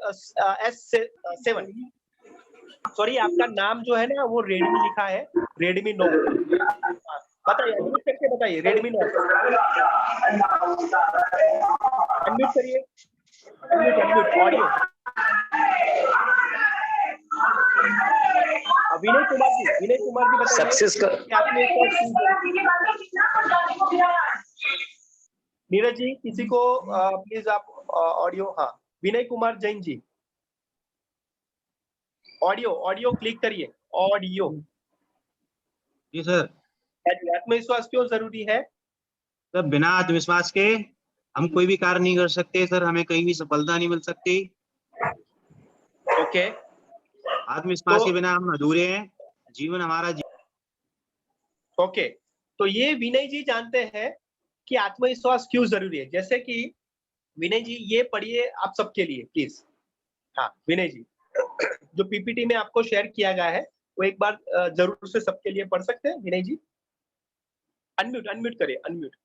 S7। Sorry, आपका नाम जो है ना वो रेडमी लिखा है, रेडमी नोट। बताइए, अनम्यूट करके बताइए, रेडमी नोट अनम्यूट करिए। ऑडियो। विनय कुमार जी बताइए सक्सेस का कि आत्मविश्वास नीरज जी, किसी को प्लीज आप ऑडियो, हाँ विनय कुमार जैन जी, ऑडियो क्लिक करिए, ऑडियो। जी सर। आत्मविश्वास क्यों जरूरी है? सर बिना आत्मविश्वास के हम कोई भी कार्य नहीं कर सकते सर, हमें कहीं भी सफलता नहीं मिल सकती। ओके, आत्मविश्वास के तो बिना हम अधूरे हैं, जीवन हमारा ओके, तो ये विनय जी जानते हैं कि आत्मविश्वास क्यों जरूरी है। जैसे कि विनय जी ये पढ़िए आप सबके लिए प्लीज। हाँ विनय जी, जो पीपीटी में आपको शेयर किया गया है वो एक बार जरूर से सबके लिए पढ़ सकते हैं। विनय जी अनम्यूट करिए, अनम्यूट,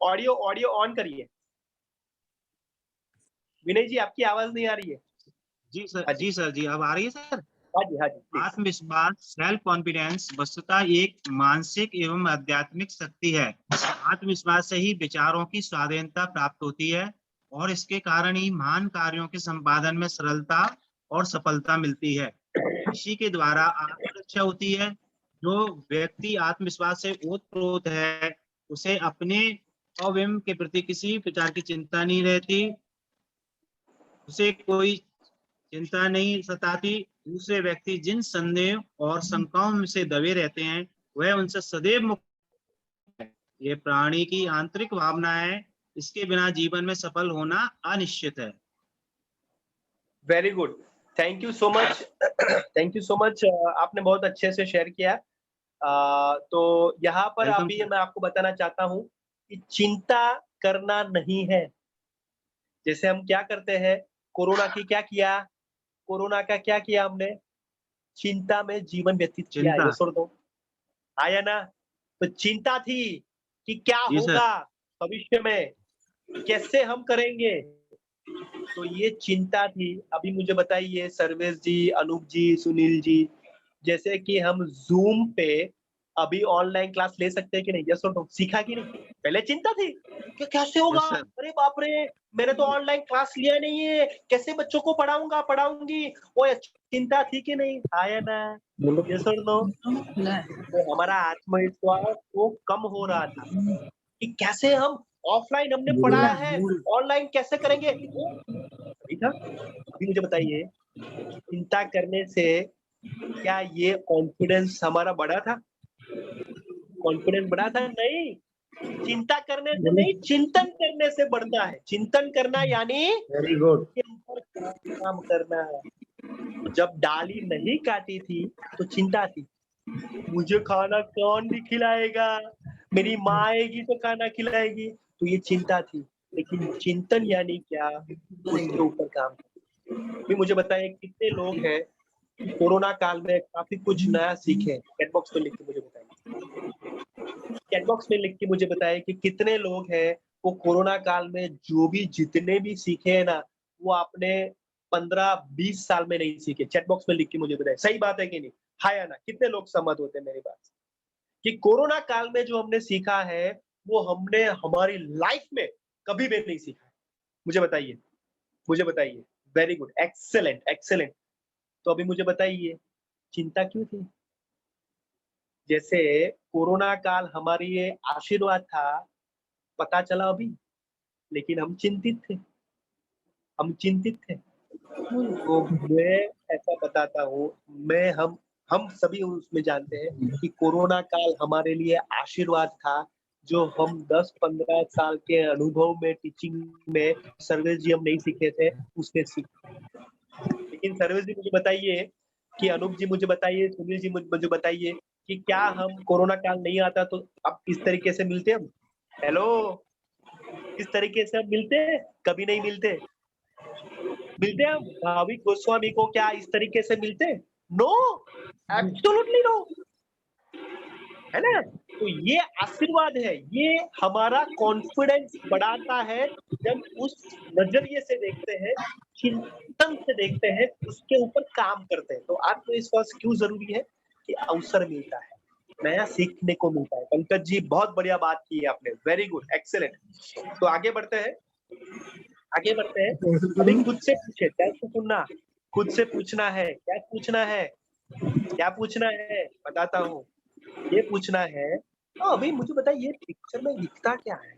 ऑडियो ऑन करिए। विनय जी आपकी आवाज नहीं आ रही है। जी सर। हाँ जी सर जी, अब आ रही है सर। हाँ जी please। आत्मविश्वास सेल्फ कॉन्फिडेंस वस्तुतः एक मानसिक एवं आध्यात्मिक शक्ति है। आत्मविश्वास से ही विचारों की स्वाधीनता प्राप्त होती है और इसके कारण ही महान कार्यों के संपादन में सरलता और सफलता मिलती है। इसी के द्वारा आत्मरक्षा होती है। जो व्यक्ति आत्मविश्वास से ओतप्रोत है उसे अपने अवयव के प्रति किसी प्रकार की चिंता नहीं रहती, उसे कोई चिंता नहीं सताती। दूसरे व्यक्ति जिन संदेह और शंकाओं से दबे रहते हैं वह उनसे सदैव मुक्त है। ये प्राणी की आंतरिक भावना है, इसके बिना जीवन में सफल होना अनिश्चित है। Very good, thank you so much, thank you so much. आपने बहुत अच्छे से शेयर किया। तो यहाँ पर वेलकम अभी सर। मैं आपको बताना चाहता हूँ कि चिंता करना नहीं है। जैसे हम क्या करते हैं, कोरोना का क्या किया हमने? चिंता में जीवन व्यतीत किया है, चिंता। ये सुन दो, आया ना? तो चिंता थी कि क्या जी सर। होगा भविष्य में, कैसे हम करेंगे, तो ये चिंता थी। अभी मुझे बताइए सर्वेश जी, अनूप जी, सुनील जी, जैसे कि हम जूम पे अभी ऑनलाइन क्लास ले सकते हैं कि नहीं? यस और नो, सीखा कि नहीं? पहले चिंता थी कि कैसे होगा, यस सर। अरे बाप रे, मैंने तो ऑनलाइन क्लास लिया नहीं है, कैसे बच्चों को पढ़ाऊंगी, वो चिंता थी कि नहीं? आया ना? यस और नो? तो हमारा आत्मविश्वास वो कम हो रहा था कि कैसे हम ऑफलाइन हमने पढ़ा है, ऑनलाइन कैसे करेंगे? वही था। अभी मुझे बताइए, चिंता करने से क्या ये कॉन्फिडेंस हमारा बढ़ा था? कॉन्फिडेंस बढ़ा था? नहीं। चिंता करने से नहीं, चिंतन करने से बढ़ता है। चिंतन करना यानी वेरी गुड। इसके ऊपर काम करना। तो जब डाली नहीं काटी थी तो चिंता थी, मुझे खाना कौन भी खिलाएगा, मेरी माँ आएगी तो खाना खिलाएगी, तो ये चिंता थी। लेकिन चिंतन यानी क्या? उसके ऊपर काम। अभी मुझे बताइए कितने लोग हैं कोरोना काल में काफी कुछ नया सीखे? चैट बॉक्स में लिख के मुझे बताइए, चैट बॉक्स में लिख के मुझे बताइए कि कितने लोग हैं वो कोरोना काल में जो भी जितने भी सीखे हैं ना, वो आपने 15-20 साल में नहीं सीखे। चैट बॉक्स में लिख के मुझे बताइए, सही बात है कि नहीं? हाँ या ना? कितने लोग सहमत होते हैं मेरी बात से कि कोरोना काल में जो हमने सीखा है वो हमने हमारी लाइफ में कभी भी नहीं सीखा? मुझे बताइए। Very good, excellent. तो अभी मुझे बताइए चिंता क्यों थी? जैसे कोरोना काल हमारे लिए आशीर्वाद था, पता चला अभी, लेकिन हम चिंतित थे। तो मैं ऐसा बताता हूँ, हम सभी उसमें जानते हैं कि कोरोना काल हमारे लिए आशीर्वाद था, जो हम 10-15 साल के अनुभव में, टीचिंग में सर्वेश जी हम नहीं सीखे थे, उसने सीखा। लेकिन सर्वेश जी मुझे बताइए कि अनूप जी मुझे बताइए, सुनील जी मुझे बताइए कि क्या हम कोरोना काल नहीं आता तो अब इस तरीके से मिलते हम? हेलो, इस तरीके से हम मिलते? कभी नहीं मिलते। मिलते हम भाविक गोस्वामी को क्या इस तरीके से मिलते? नो, एब्सोल्युटली नो, है ना? तो ये आशीर्वाद है, ये हमारा कॉन्फिडेंस बढ़ाता है जब उस नजरिए से देखते हैं, चिंतन से देखते हैं, उसके ऊपर काम करते हैं। तो आत्मविश्वास क्यों जरूरी है? कि अवसर मिलता है, नया सीखने को मिलता है। पंकज जी बहुत बढ़िया बात की है आपने, वेरी गुड, एक्सेलेंट। तो आगे बढ़ते हैं, आगे बढ़ते हैं। अभी खुद से पूछे, ध्यान से सुनना, खुद से पूछना है। क्या पूछना है, क्या पूछना है बताता हूँ। ये पूछना है, अभी मुझे बताइए ये पिक्चर में दिखता क्या है।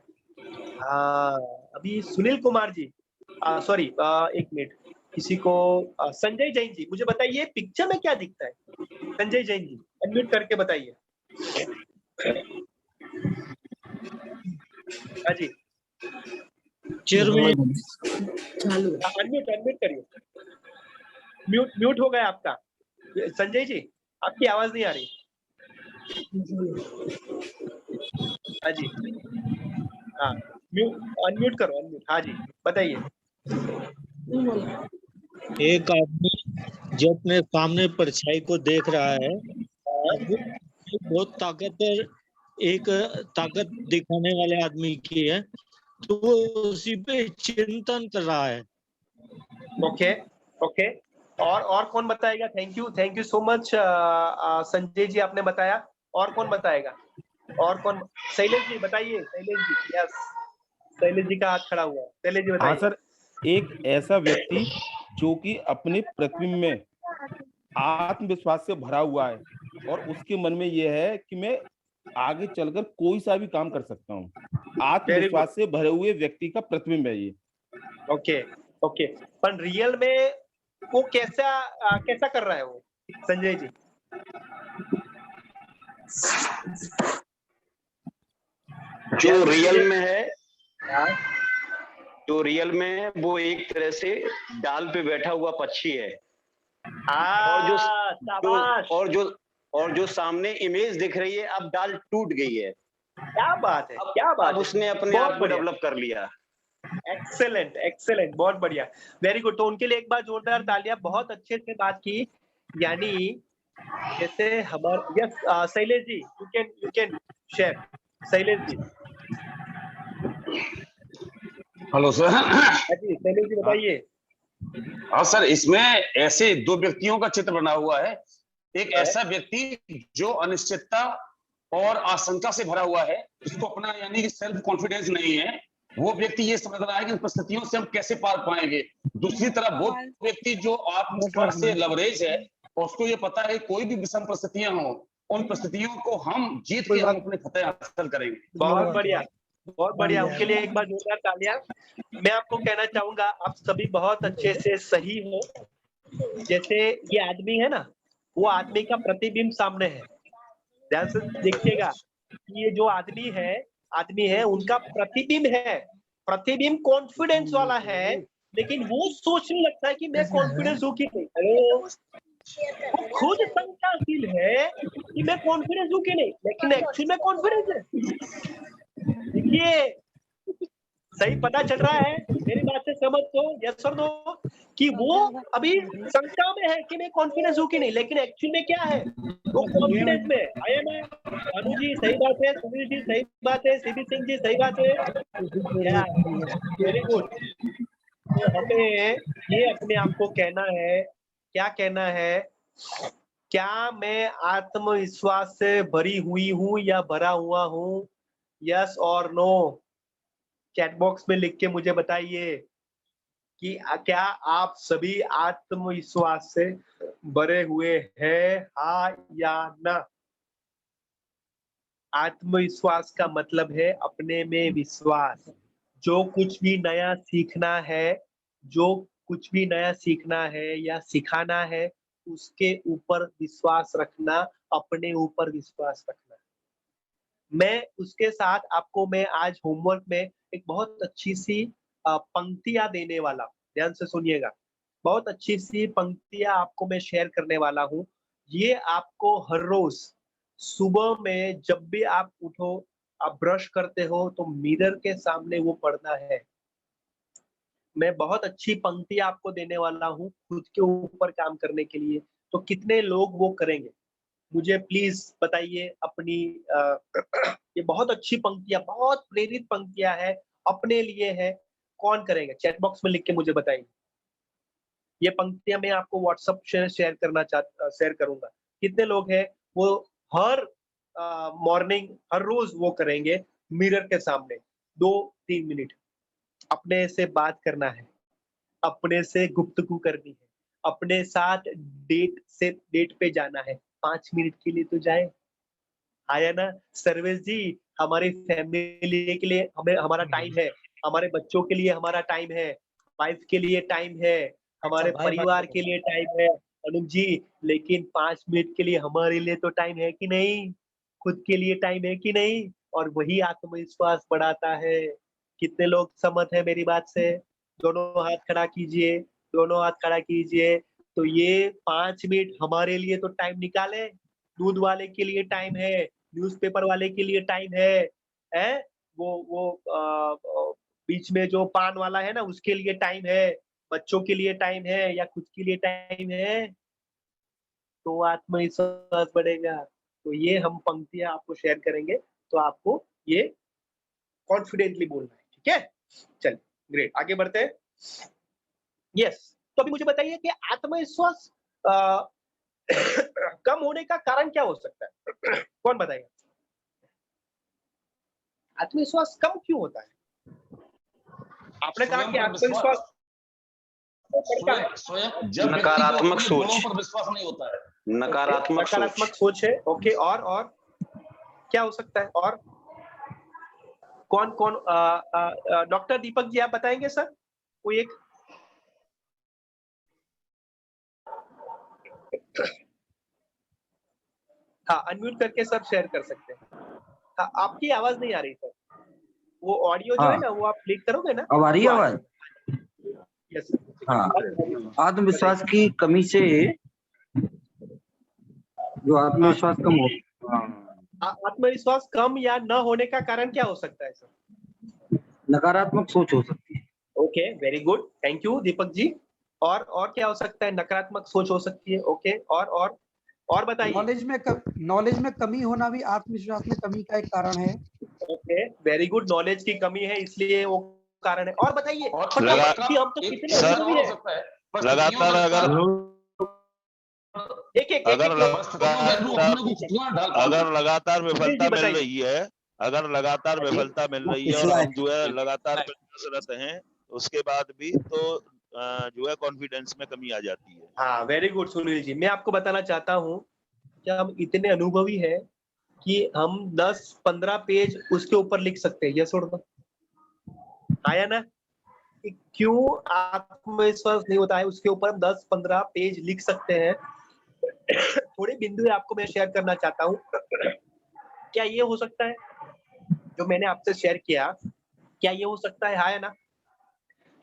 हाँ, अभी सुनील कुमार जी, सॉरी, एक मिनट, किसी को संजय जैन जी, मुझे बताइए पिक्चर में क्या दिखता है। संजय जैन जी अनम्यूट करके बताइए। हाँ जी, अनम्यूट अनम्यूट करिए। म्यूट हो गया आपका संजय जी, आपकी आवाज नहीं आ रही। हाँ जी, हाँ, अनम्यूट करो, अनम्यूट। हाँ जी, बताइए। एक आदमी जो अपने सामने परछाई को देख रहा है, वो बहुत ताकतवर, एक ताकत दिखाने वाले आदमी की है, तो वो उसी पे चिंतन कर रहा है। ओके ओके, और कौन बताएगा। Thank you so much Sanjay ji, आपने बताया। और कौन बताएगा, और कौन। शैलेश जी बताइए, शैलेश जी, यस, शैलेश जी का हाथ खड़ा हुआ है, शैलेश जी हाँ बताइए। सर, एक ऐसा व्यक्ति जो कि अपने प्रतिबिंब में आत्मविश्वास से भरा हुआ है और उसके मन में यह है कि मैं आगे चलकर कोई सा भी काम कर सकता हूँ। आत्मविश्वास से भरे हुए व्यक्ति का प्रतिबिंब है ये। ओके ओके, पर रियल में वो कैसा कैसा कर रहा है वो, संजय जी। जो रियल में है, हाँ, जो रियल में है वो एक तरह से डाल पे बैठा हुआ पक्षी है। शाबाश, और जो सामने इमेज दिख रही है, अब डाल टूट गई है। क्या बात है, क्या बात अब है, उसने अपने बहुत आप को बढ़िया। डेवलप कर लिया। एक्सेलेंट एक्सेलेंट, बहुत बढ़िया, वेरी गुड। तो उनके लिए एक बार जोरदार तालियां, बहुत अच्छे से बात की। यानी जैसे हमारे, yes Shailesh ji, you can share. Shailesh ji, hello sir. हाँ जी, शैलेश जी बताइए। हाँ सर, इसमें ऐसे दो व्यक्तियों का चित्र बना हुआ है। एक ऐसा व्यक्ति जो अनिश्चितता और आशंका से भरा हुआ है, जिसको अपना यानी कि सेल्फ कॉन्फिडेंस नहीं है। वो व्यक्ति ये समझ रहा है कि परिस्थितियों से हम कैसे पार पाएंगे। दूसरी तरफ वो व्यक्ति जो आत्मविश्वास से लवरेज है, और उसको ये पता है कोई भी विषम परिस्थितियां हो, उन परिस्थितियों को हम जीत के हम अपने फतेह हासिल करेंगे। बहुत बढ़िया, बहुत बढ़िया, उनके लिए एक बार जोरदार तालियां। मैं आपको कहना चाहूंगा, आप सभी बहुत अच्छे से सही हो। जैसे ये आदमी है ना, वो आदमी का प्रतिबिंब सामने है। ध्यान से देखिएगा, ये जो आदमी है उनका प्रतिबिंब है। प्रतिबिंब कॉन्फिडेंस वाला है, लेकिन वो सोचने लगता है कि मैं कॉन्फिडेंस हूं कि नहीं। हेलो, वो खुद शंकाशील है कि मैं कॉन्फिडेंस हूं कि नहीं, लेकिन एक्चुअल में कॉन्फिडेंस है। देखिए, सही पता चल रहा है, मेरी बात से सहमत हो, यस और नो, कि वो अभी शंका में है कि मैं कॉन्फिडेंस हूं कि नहीं, लेकिन एक्चुअल में क्या है, वो कॉन्फिडेंस में है ना। भानु जी सही बात है, सुनील जी सही बात है, सीबी सिंह जी सही बात है, वेरी गुड। तो हमें ये अपने आप को कहना है, क्या कहना है, क्या मैं आत्मविश्वास से भरी हुई हूं या भरा हुआ हूं, यस और नो। चैट बॉक्स में लिख के मुझे बताइए कि क्या आप सभी आत्मविश्वास से भरे हुए हैं, हाँ या ना। आत्मविश्वास का मतलब है अपने में विश्वास। जो कुछ भी नया सीखना है, जो कुछ भी नया सीखना है या सिखाना है, उसके ऊपर विश्वास रखना, अपने ऊपर विश्वास रखना। मैं उसके साथ आपको मैं आज होमवर्क में एक बहुत अच्छी सी पंक्तियां देने वाला हूं। ध्यान से सुनिएगा, बहुत अच्छी सी पंक्तियां आपको मैं शेयर करने वाला हूं। ये आपको हर रोज सुबह में जब भी आप उठो, आप ब्रश करते हो, तो मिरर के सामने वो पढ़ना है। मैं बहुत अच्छी पंक्तियां आपको देने वाला हूँ खुद के ऊपर काम करने के लिए। तो कितने लोग वो करेंगे, मुझे प्लीज बताइए अपनी ये बहुत अच्छी पंक्तियां, बहुत प्रेरित पंक्तियां है, अपने लिए है। कौन करेगा, चैट बॉक्स में लिख के मुझे बताइए। ये पंक्तियां मैं आपको व्हाट्सएप शेयर करूंगा। कितने लोग हैं वो हर मॉर्निंग हर रोज वो करेंगे, मिरर के सामने 2-3 मिनट अपने से बात करना है, अपने से गुफ्तगू करनी है, अपने साथ डेट पे जाना है, 5 मिनट के लिए तो जाए। आया ना सर्वेश जी, हमारी फैमिली के लिए हमें हमारा टाइम है, हमारे बच्चों के लिए हमारा टाइम है, वाइफ के लिए टाइम है, हमारे परिवार के लिए टाइम है अनुज जी, लेकिन 5 मिनट के लिए हमारे लिए तो टाइम है कि नहीं? खुद के लिए टाइम है कि नहीं? और वही आत्मविश्वास बढ़ाता है। कितने लोग सहमत है मेरी बात से? दोनों हाथ खड़ा कीजिए, दोनों हाथ खड़ा कीजिए। तो ये 5 मिनट हमारे लिए तो टाइम निकालें, दूध वाले के लिए टाइम है, न्यूज़पेपर वाले के लिए टाइम है? वो बीच में जो पान वाला है ना उसके लिए टाइम है, बच्चों के लिए टाइम है या खुद के लिए टाइम है, तो आत्मविश्वास बढ़ेगा। तो ये हम पंक्तियाँ आपको शेयर करेंगे, तो आपको ये कॉन्फिडेंटली बोलना है, ठीक है? चलिए, ग्रेट, आगे बढ़ते हैं। यस, तो अभी मुझे बताइए कि आत्मविश्वास कम होने का कारण क्या हो सकता है? कौन बताएगा? आत्मविश्वास कम क्यों होता है? आपने कहा कि आत्मविश्वास जब नकारात्मक सोच, पर विश्वास नहीं होता है। नकारात्मक सोच है। ओके, और क्या हो सकता है? और कौन डॉक्टर दीपक जी आप बताएंगे सर? कोई एक हाँ, अनम्यूट करके सब शेयर कर सकते हैं। हाँ, आपकी आवाज नहीं आ रही सर, वो ऑडियो जो है ना वो आप क्लिक करोगे ना, अब आ रही है आवाज? यस। हाँ, आत्मविश्वास की कमी से जो आत्मविश्वास कम हो, आत्मविश्वास कम या न होने का कारण क्या हो सकता है सर? नकारात्मक सोच हो सकती है। Okay, very good, thank you Deepak ji. और क्या हो सकता है? नकारात्मक सोच हो सकती है। ओके, और बताइए। नॉलेज में कमी होना भी आत्मविश्वास में कमी का एक कारण है। ओके, वेरी गुड, नॉलेज की कमी है इसलिए वो कारण है। और बताइए लगातार अगर लगातार विफलता मिल रही है, अगर लगातार विफलता मिल रही है और हम जो है लगातार प्रयासरत हैं, उसके बाद भी तो जो है कॉन्फिडेंस में कमी आ जाती है। हाँ, वेरी गुड सुनील जी। मैं आपको बताना चाहता हूँ कि हम इतने अनुभवी हैं कि हम 10-15 पेज उसके ऊपर लिख सकते हैं। यस और नो? आया ना? कि क्यों आत्मविश्वास नहीं होता है, उसके ऊपर हम 10-15 पेज लिख सकते हैं। थोड़े बिंदु आपको मैं शेयर करना चाहता हूँ। क्या ये हो सकता है जो मैंने आपसे शेयर किया, क्या ये हो सकता है? हाँ या ना?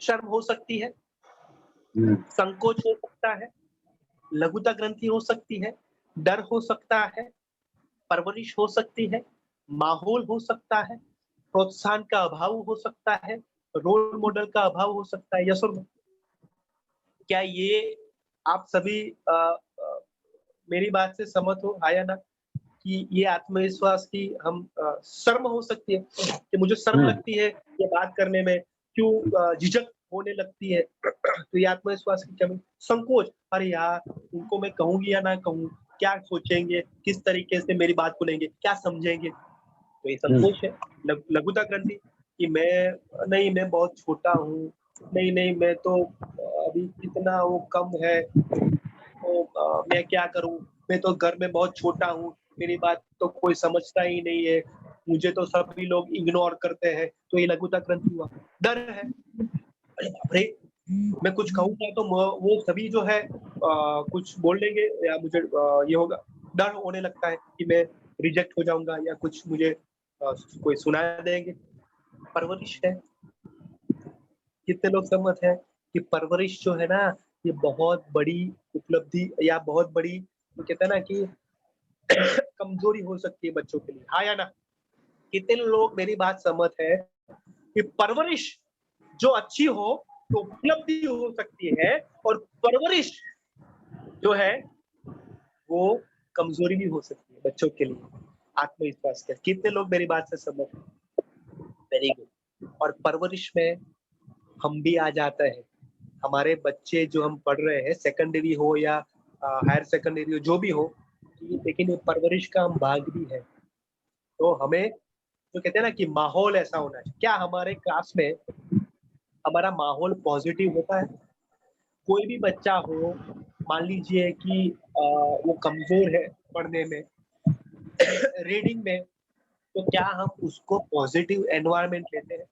शर्म हो सकती है, संकोच हो सकता है, लघुता ग्रंथि हो सकती है, डर हो सकता है, परवरिश हो सकती है, माहौल हो सकता है, प्रोत्साहन का अभाव हो सकता है, रोल मॉडल का अभाव हो सकता है। यस और नो? क्या ये आप सभी मेरी बात से सहमत हो? हाँ या ना? कि ये आत्मविश्वास की हम शर्म हो सकती है कि मुझे शर्म लगती है ये बात करने में, क्यों झिझक होने लगती है, तो ये आत्मविश्वास की कमी। संकोच, अरे यार उनको मैं कहूंगी या ना कहूँ, क्या सोचेंगे, किस तरीके से मेरी बात को लेंगे, क्या समझेंगे, तो ये संकोच है। लघुता ग्रंथि कि मैं बहुत छोटा हूँ, नहीं मैं तो अभी कितना वो कम है, तो मैं क्या करूँ, मैं तो घर में बहुत छोटा हूँ, मेरी बात तो कोई समझता ही नहीं है, मुझे तो सभी लोग इग्नोर करते हैं, तो ये लघुता ग्रंथि हुआ। डर है, अरे बाप रे, मैं कुछ कहूंगा तो वो सभी जो है कुछ बोल लेंगे या मुझे ये होगा, डर होने लगता है कि मैं रिजेक्ट हो जाऊंगा या कुछ मुझे कोई सुना देंगे। परवरिश है, कितने लोग सहमत है कि परवरिश जो है ना ये बहुत बड़ी उपलब्धि या बहुत बड़ी, वो कहते हैं ना कि कमजोरी हो सकती है बच्चों के लिए। हाँ या ना? कितने लोग मेरी बात सहमत है कि परवरिश जो अच्छी हो तो उपलब्धि हो सकती है, और परवरिश जो है वो कमजोरी भी हो सकती है बच्चों के लिए आत्मविश्वास के। कितने लोग मेरी बात से सहमत हैं? Very good. और परवरिश में हम भी आ जाते हैं, हमारे बच्चे जो हम पढ़ रहे हैं, सेकेंडरी हो या हायर सेकेंडरी हो, जो भी हो, लेकिन ये परवरिश का हम भाग भी है। तो हमें तो कहते हैं ना कि माहौल ऐसा होना चाहिए। क्या हमारे क्लास में हमारा माहौल पॉजिटिव होता है? कोई भी बच्चा हो, मान लीजिए कि वो कमजोर है पढ़ने में, रीडिंग में, तो क्या हम उसको पॉजिटिव एनवायरनमेंट लेते हैं?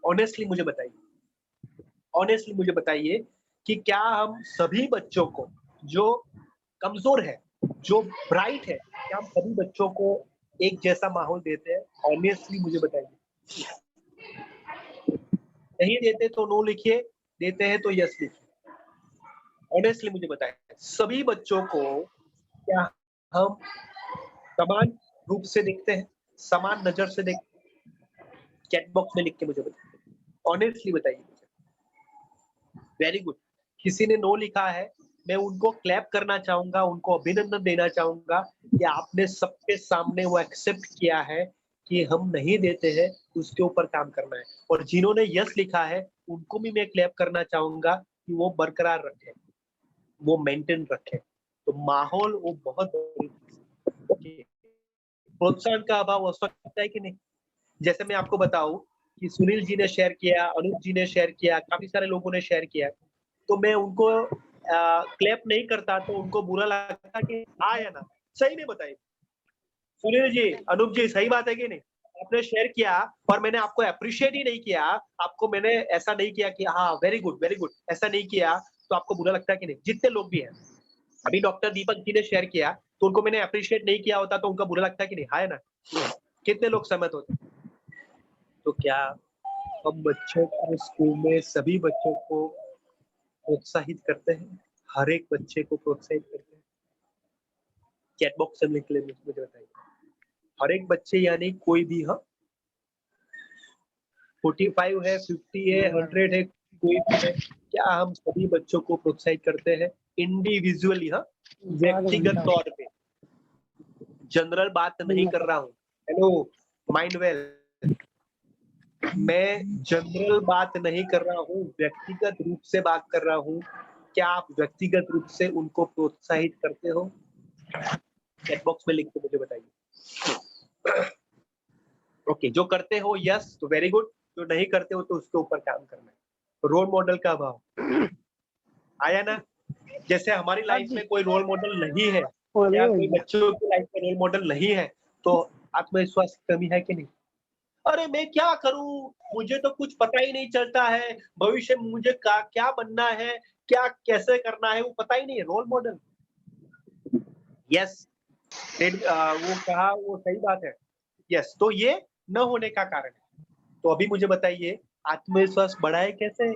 ऑनेस्टली मुझे बताइए कि क्या हम सभी बच्चों को, जो कमजोर है, जो ब्राइट है, क्या हम सभी बच्चों को एक जैसा माहौल देते हैं? ऑनेस्टली मुझे बताइए। नहीं देते तो नो लिखिए, देते हैं तो यस लिखिए। ऑनेस्टली मुझे बताइए, सभी बच्चों को क्या हम समान रूप से देखते हैं, समान नजर से देखते हैं? चैट बॉक्स में लिख के मुझे बताइए, ऑनेस्टली बताइए मुझे। Very good. किसी ने नो लिखा है, मैं उनको क्लैप करना चाहूंगा, उनको अभिनंदन देना चाहूंगा कि आपने सबके सामने वो एक्सेप्ट किया है कि हम नहीं देते हैं, उसके ऊपर काम करना है। और जिन्होंने यस लिखा है, उनको भी मैं क्लैप करना चाहूंगा कि वो बरकरार रखें, वो मेंटेन रखें। तो माहौल वो बहुत बड़ी चीज है। प्रोत्साहन का अभाव हो सकता है कि नहीं? जैसे मैं आपको बताऊं कि सुनील जी ने शेयर किया, अनूप जी ने शेयर किया, काफी सारे लोगों ने शेयर किया, तो मैं उनको क्लैप नहीं करता तो उनको बुरा लगता कि हाँ या ना। सही नहीं बताइए सुनील जी, अनूप जी, सही बात है कि नहीं? आपने शेयर किया और मैंने आपको अप्रिशिएट ही नहीं किया, आपको मैंने ऐसा नहीं किया कि हाँ वेरी गुड, ऐसा नहीं किया, तो आपको बुरा लगता है कि नहीं? जितने लोग भी हैं, अभी डॉक्टर दीपक जी ने शेयर किया तो उनको मैंने अप्रिशिएट नहीं किया होता तो उनका बुरा लगता है कि नहीं? हाँ या ना? कितने लोग सहमत होते? तो क्या हम बच्चों को स्कूल में सभी बच्चों को प्रोत्साहित करते हैं? हर एक बच्चे को प्रोत्साहित करते हैं? चैट बॉक्स में लिख ले, मुझे बताइए। हर एक बच्चे यानी कोई भी, हाँ, 45 है, 50 है, 100 है, कोई भी है, क्या हम सभी बच्चों को प्रोत्साहित करते हैं इंडिविजुअली? हाँ, व्यक्तिगत तौर पे, जनरल बात नहीं कर रहा हूँ। हेलो माइंड वेल, मैं जनरल बात नहीं कर रहा हूँ, व्यक्तिगत रूप से बात कर रहा हूँ। क्या आप व्यक्तिगत रूप से उनको प्रोत्साहित करते हो? चैट बॉक्स में लिख के मुझे बताइए। ओके, जो करते हो यस तो वेरी गुड, जो नहीं करते हो तो उसके ऊपर काम करना है। रोल मॉडल का अभाव आया ना? जैसे हमारी लाइफ में कोई रोल मॉडल नहीं है या कोई बच्चों की लाइफ में रोल मॉडल नहीं है, तो आत्मविश्वास की कमी है कि नहीं? अरे मैं क्या करूं, मुझे तो कुछ पता ही नहीं चलता है, भविष्य में मुझे क्या बनना है, क्या कैसे करना है, वो पता ही नहीं है। रोल मॉडल, यस, वो कहा, वो सही बात है, यस। तो ये न होने का कारण है। तो अभी मुझे बताइए, आत्मविश्वास बढ़ाए कैसे?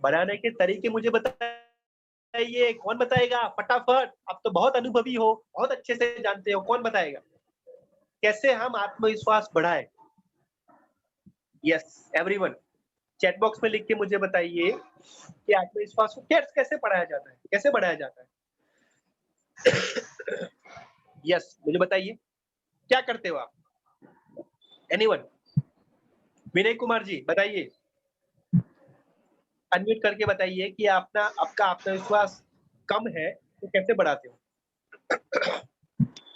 बढ़ाने के तरीके मुझे बताइए, कौन बताएगा फटाफट? आप तो बहुत अनुभवी हो, बहुत अच्छे से जानते हो, कौन बताएगा कैसे हम आत्मविश्वास बढ़ाए? यस एवरीवन, चैट बॉक्स में लिख के मुझे बताइए कि आत्मविश्वास को कैसे बढ़ाया जाता है, कैसे बढ़ाया जाता है? यस, मुझे बताइए क्या करते हो आप? एनीवन? विनय कुमार जी बताइए, अनम्यूट करके बताइए कि आपका आत्मविश्वास कम है तो कैसे बढ़ाते हो?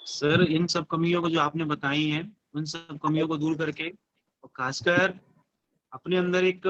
सर, इन सब कमियों को जो आपने बताई हैं, उन सब कमियों को दूर करके और खासकर अपने अंदर एक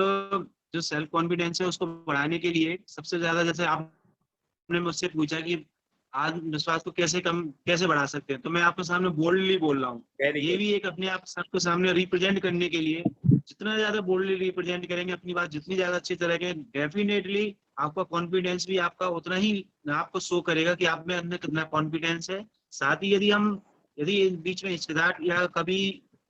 जो सेल्फ कॉन्फिडेंस है उसको बढ़ाने के लिए सबसे ज्यादा, जैसे आपने मुझसे पूछा कि आत्मविश्वास को कैसे बढ़ा सकते हैं, तो मैं आपके सामने बोल्डली बोल रहा हूँ। ये भी एक अपने आप सबके सामने रिप्रेजेंट करने के लिए, जितना ज्यादा बोल्डली रिप्रेजेंट करेंगे, अपनी बात जितनी ज्यादा अच्छी तरह के, डेफिनेटली आपका कॉन्फिडेंस भी आपका उतना ही आपको शो करेगा कि आप में अंदर कितना कॉन्फिडेंस है। साथ ही यदि बीच में हिचकिचाहट या कभी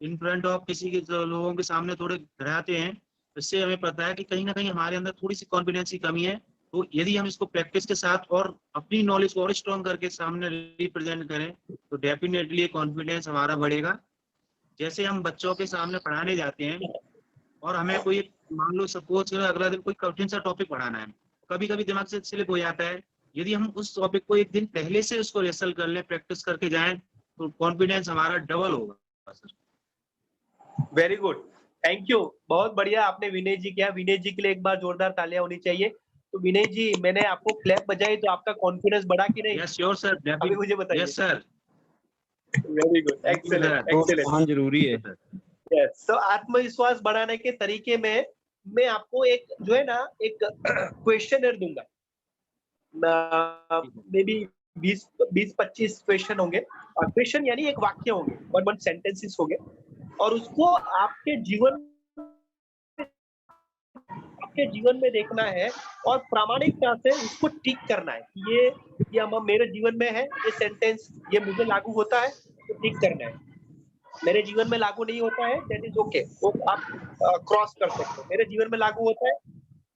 इन फ्रंट ऑफ किसी के लोगों के सामने थोड़े घबराते हैं, इससे हमें पता है कि कहीं ना कहीं हमारे अंदर थोड़ी सी कॉन्फिडेंस की कमी है। तो यदि हम इसको प्रैक्टिस के साथ और अपनी नॉलेज को और स्ट्रॉन्ग करके सामने रिप्रेजेंट करें तो डेफिनेटली कॉन्फिडेंस हमारा बढ़ेगा। जैसे हम बच्चों के सामने पढ़ाने जाते हैं और हमें कोई, मान लो सपोज अगला दिन कोई कठिन सा टॉपिक पढ़ाना है, कभी कभी दिमाग से स्लिप हो जाता है। यदि हम उस टॉपिक को एक दिन पहले से उसको रिहर्सल कर लें, प्रैक्टिस करके जाएं, तो कॉन्फिडेंस हमारा डबल होगा। Sir very good, thank you, बहुत बढ़िया आपने विनय जी किया। विनय जी के लिए एक बार जोरदार तालियां होनी चाहिए। तो विनय जी, मैंने आपको क्लैप बजाई तो आपका कॉन्फिडेंस बढ़ा कि नहीं? यस श्योर सर, अभी मुझे बताइए। Yes sir, very good, excellent excellent. प्रोत्साहन जरूरी है। यस, तो आत्मविश्वास बढ़ाने के तरीके में मैं आपको एक जो है ना एक क्वेश्चनर दूंगा, मे बी 20-25 क्वेश्चन होंगे। क्वेश्चन यानी एक वाक्य होंगे, वन सेंटेंसेस होंगे, और उसको आपके जीवन में देखना है और प्रामाणिकता से उसको टिक करना है कि ये मेरे जीवन में है, ये सेंटेंस ये मुझे लागू होता है तो टिक करना है, मेरे जीवन में लागू नहीं होता है दैट इज ओके, वो आप क्रॉस कर सकते हो। मेरे जीवन में लागू होता है,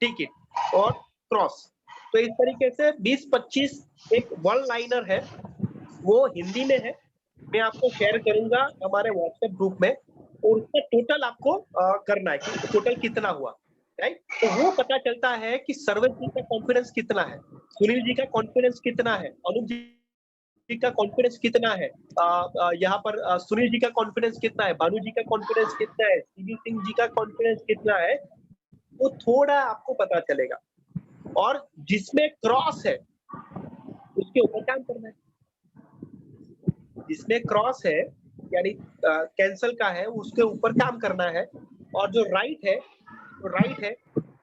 टिक इट और क्रॉस। तो इस तरीके से 20-25 एक वन लाइनर है, वो हिंदी में है, मैं आपको शेयर करूंगा हमारे व्हाट्सएप ग्रुप में, और उसका टोटल आपको करना है कि टोटल कितना हुआ, राइट। तो वो पता चलता है कि सर्वेश जी का कॉन्फिडेंस कितना है, सुनील जी का कॉन्फिडेंस कितना है, अनुप जी का कॉन्फिडेंस कितना है, यहाँ पर सुनील जी का कॉन्फिडेंस कितना है, भानु जी का कॉन्फिडेंस कितना है, सीबी सिंह जी का कॉन्फिडेंस कितना है, वो थोड़ा आपको पता चलेगा। और जिसमें क्रॉस है उसके ऊपर काम करना है, जिसमें क्रॉस है यानी कैंसल का है उसके ऊपर काम करना है, और जो राइट है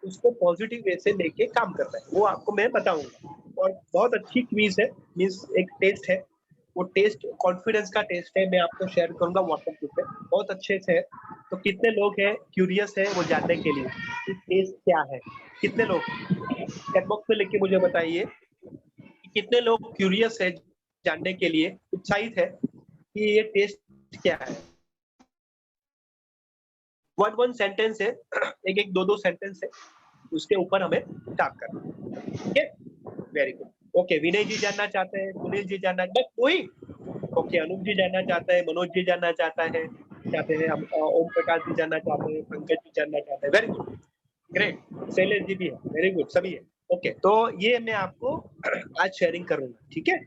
उसको पॉजिटिव वे से लेके काम करना है, वो आपको मैं बताऊंगा। और बहुत अच्छी क्विज है, मींस एक टेस्ट है, वो टेस्ट कॉन्फिडेंस का टेस्ट है, मैं आपको शेयर करूंगा व्हाट्सएप ग्रुप पे, बहुत अच्छे से है। तो कितने लोग हैं क्यूरियस है वो जानने के लिए कि टेस्ट क्या है, कितने लोग चैट बॉक्स में लिख के मुझे बताइए कि कितने लोग क्यूरियस है जानने के लिए, उत्साहित है कि ये टेस्ट क्या है। वन सेंटेंस है, एक दो सेंटेंस है, उसके ऊपर हमें काम करना है, ठीक है। Very good, okay. Vinay ji जानना चाहते हैं, सुनील जी जानना, बस वही, ओके। अनुप जी जानना चाहता है, मनोज जी जानना चाहते हैं, ओम प्रकाश जी जानना चाहते हैं, पंकज जी जानना चाहते हैं, very good, great. Shailesh ji भी है, वेरी गुड, सभी है, ओके। तो ये मैं आपको आज शेयरिंग करूंगा, ठीक है।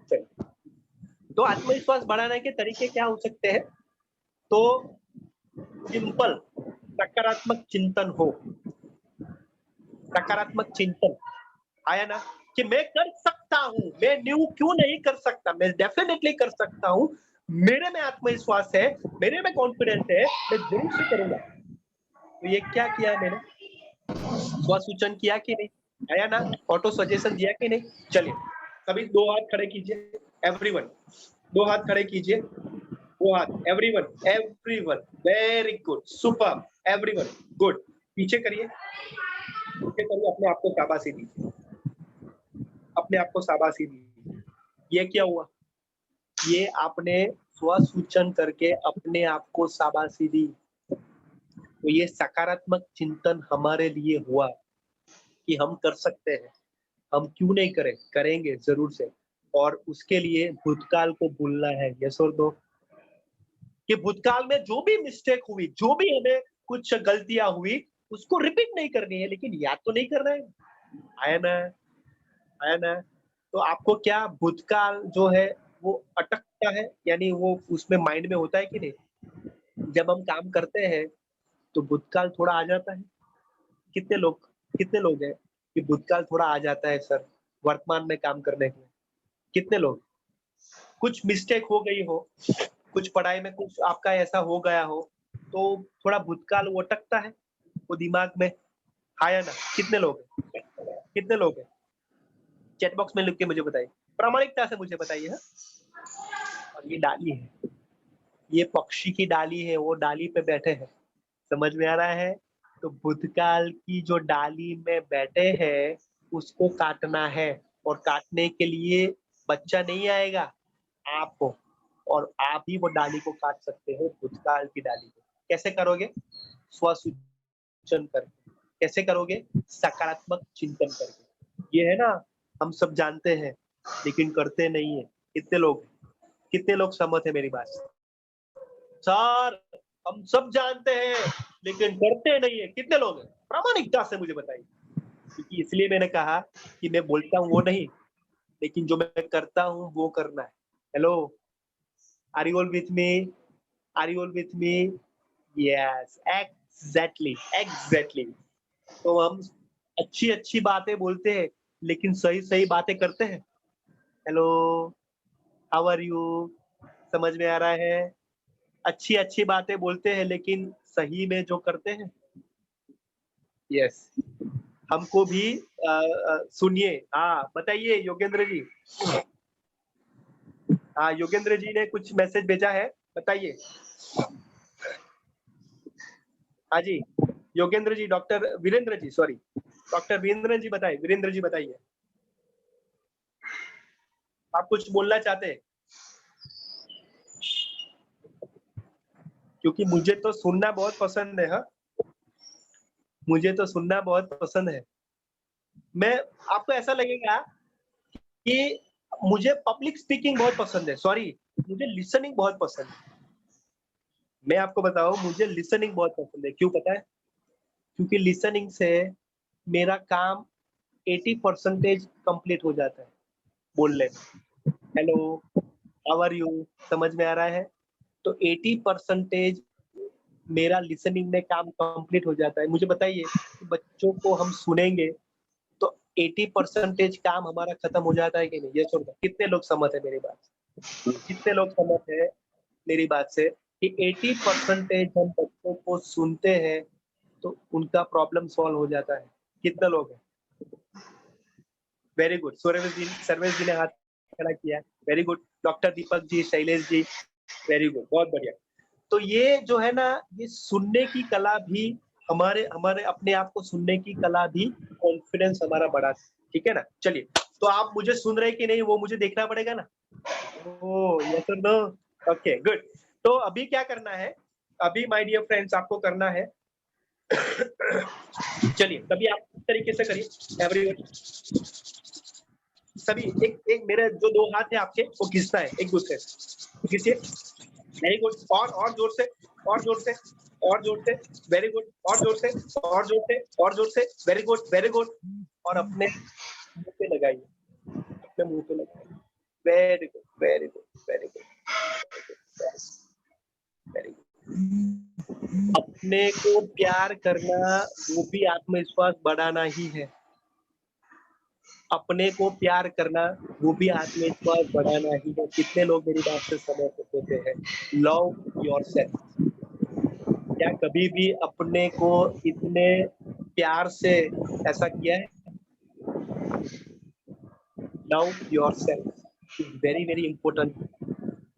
चलिए, तो आत्मविश्वास बढ़ाने के तरीके क्या हो सकते हैं? तो सिंपल सकारात्मक चिंतन हो, सकारात्मक चिंतन आया ना कि मैं कर सकता हूँ, मैं क्यों नहीं कर सकता, मैं डेफिनेटली कर सकता हूँ, मेरे में आत्मविश्वास है, मेरे में कॉन्फिडेंस है, मैं जरूर से करूंगा। तो ये क्या किया मैंने, स्वसूचन किया कि नहीं, आया ना, ऑटो सजेशन दिया कि नहीं। चलिए सभी दो हाथ खड़े कीजिए, एवरीवन दो हाथ खड़े कीजिए, वो हाथ, everyone very good, super, everyone good. पीछे करिए, अपने आप को शाबाशी दीजिए, अपने आप को शाबाशी दीजिए। ये क्या हुआ, ये आपने स्वसूचन करके अपने आप को शाबाशी दी, तो ये सकारात्मक चिंतन हमारे लिए हुआ कि हम कर सकते हैं, हम क्यों नहीं करें, करेंगे जरूर से। और उसके लिए भूतकाल को भूलना है, यस और नो, कि भूतकाल में जो भी मिस्टेक हुई, जो भी हमें कुछ गलतियां हुई, उसको रिपीट नहीं करनी है, लेकिन याद तो नहीं करना है, आया ना। तो आपको क्या भूतकाल जो है वो अटकता है, यानी वो उसमें माइंड में होता है कि नहीं, जब हम काम करते हैं तो भूतकाल थोड़ा आ जाता है। कितने लोग हैं कि भूतकाल थोड़ा आ जाता है सर वर्तमान में काम करने के लिए, कितने लोग, कुछ मिस्टेक हो गई हो, कुछ पढ़ाई में कुछ आपका ऐसा हो गया हो, तो थोड़ा भूतकाल वो अटकता है वो दिमाग में, आया ना। कितने लोग हैं चैट बॉक्स में लिख के मुझे बताइए, प्रामाणिकता से मुझे बताइए। और ये डाली है, ये पक्षी की डाली है, वो डाली पे बैठे हैं, समझ में आ रहा है। तो भूतकाल की जो डाली में बैठे हैं उसको काटना है, और काटने के लिए बच्चा नहीं आएगा, आप हो, और आप ही वो डाली को काट सकते हो, भूतकाल की डाली को। कैसे करोगे, स्वसूचन करके। कैसे करोगे, सकारात्मक चिंतन करके। ये है ना, हम सब जानते हैं लेकिन करते नहीं है। कितने लोग सहमत है मेरी बात से? सर हम सब जानते हैं लेकिन करते नहीं है, कितने लोग हैं? प्रामाणिकता से मुझे बताइए, क्योंकि इसलिए मैंने कहा कि मैं बोलता हूँ वो नहीं, लेकिन जो मैं करता हूँ वो करना है। Hello, are you all with me? Yes, exactly. तो हम अच्छी बातें बोलते हैं लेकिन सही बातें करते हैं। Hello, how are you? समझ में आ रहा है? अच्छी अच्छी बातें बोलते हैं लेकिन सही में जो करते हैं, यस, हमको भी सुनिए। हाँ बताइए योगेंद्र जी। हाँ योगेंद्र जी ने कुछ मैसेज भेजा है, बताइए। हाँ जी Yogendra ji, doctor Virendra ji, sorry doctor Virendra ji बताइए, वीरेंद्र जी बताइए, आप कुछ बोलना चाहते हैं? क्योंकि मुझे तो सुनना बहुत पसंद है। हाँ मुझे तो सुनना बहुत पसंद है। मैं आपको ऐसा लगेगा कि मुझे पब्लिक स्पीकिंग बहुत पसंद है, सॉरी मुझे लिसनिंग बहुत पसंद है। मैं आपको बताऊं मुझे लिसनिंग बहुत पसंद है, क्यों पता है? क्योंकि लिसनिंग से मेरा काम 80% कंप्लीट हो जाता है बोलने में। हेलो, हाउ आर यू, समझ में आ रहा है? तो 80% मेरा लिसनिंग में काम कंप्लीट हो जाता है। मुझे बताइए बच्चों को हम सुनेंगे तो 80% काम हमारा खत्म हो जाता है कि नहीं? ये सुन, कितने लोग सहमत है मेरी बात से? कितने लोग सहमत है मेरी बात से कि 80% हम बच्चों को सुनते हैं तो उनका प्रॉब्लम सॉल्व हो जाता है? कितने लोग हैं? वेरी गुड, सर्वेश जी ने हाथ खड़ा किया, वेरी गुड। डॉक्टर दीपक जी, शैलेश जी, वेरी गुड, बहुत बढ़िया। तो ये जो है ना, ये सुनने की कला भी हमारे अपने आप को सुनने की कला भी कॉन्फिडेंस हमारा बढ़ाती है, ठीक है ना? चलिए, तो आप मुझे सुन रहे कि नहीं वो मुझे देखना पड़ेगा ना। ओह यस और नो, ओके गुड। तो अभी क्या करना है, अभी माय डियर फ्रेंड्स आपको करना है चलिए तभी आप इस तरीके से करिए एवरीवन, सभी एक मेरे जो दो हाथ है आपके वो खींचता है एक दूसरे से, खींचिए, वेरी गुड, और जोर से, और जोर से, और जोर से, वेरी गुड, और जोर से, और जोर से, और जोर से, वेरी गुड, वेरी गुड, और अपने मुंह पे लगाइए, अपने मुंह पे लगाइए, very good, very good, very good, very good. अपने को प्यार करना वो भी आत्मविश्वास बढ़ाना ही है। अपने को प्यार करना वो भी आत्मविश्वास बढ़ाना ही है। कितने लोग मेरी बात से सहमत होते हैं? Love yourself. क्या कभी भी अपने को इतने प्यार से ऐसा किया है? Love yourself is very very important.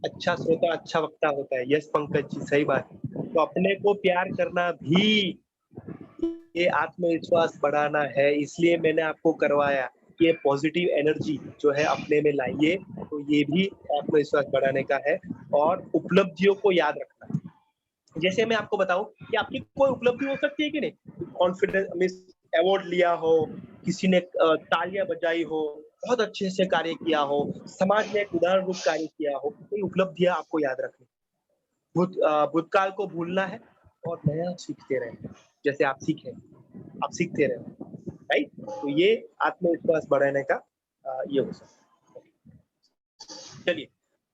अच्छा श्रोता अच्छा वक्ता होता है। यस पंकज जी, सही बात। तो अपने को प्यार करना भी ये आत्मविश्वास बढ़ाना है, इसलिए मैंने आपको करवाया। ये पॉजिटिव एनर्जी जो है अपने में लाइए, तो ये भी आत्मविश्वास बढ़ाने का है। और उपलब्धियों को याद रखना, जैसे मैं आपको बताऊं कि आपकी कोई उपलब्धि हो सकती है कि नहीं, कॉन्फिडेंस मिस अवार्ड लिया हो, किसी ने तालियां बजाई हो, बहुत अच्छे से कार्य किया हो, समाज में एक उदाहरण रूप कार्य किया हो, कोई उपलब्धियां आपको याद रखनी। भूतकाल को भूलना है और नया सीखते रहना, जैसे आप सीखे, आप सीखते रहे, राइट? तो ये आत्मविश्वास बढ़ाने का ये हो सकता है। चलिए,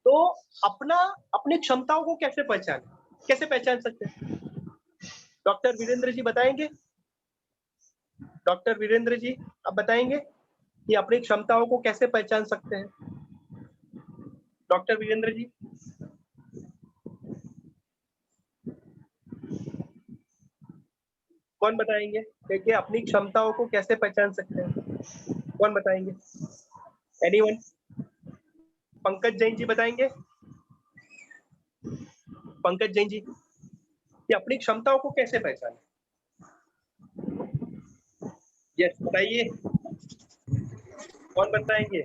तो अपनी क्षमताओं को कैसे पहचान सकते हैं? डॉक्टर वीरेंद्र जी बताएंगे? डॉक्टर वीरेंद्र जी आप बताएंगे कि अपनी क्षमताओं को कैसे पहचान सकते हैं? डॉक्टर वीरेंद्र जी, कौन बताएंगे कि अपनी क्षमताओं को कैसे पहचान सकते हैं? कौन बताएंगे? एनीवन? पंकज जैन जी बताएंगे? पंकज जैन जी, कि अपनी क्षमताओं को कैसे पहचाने? यस बताइए, कौन बताएंगे?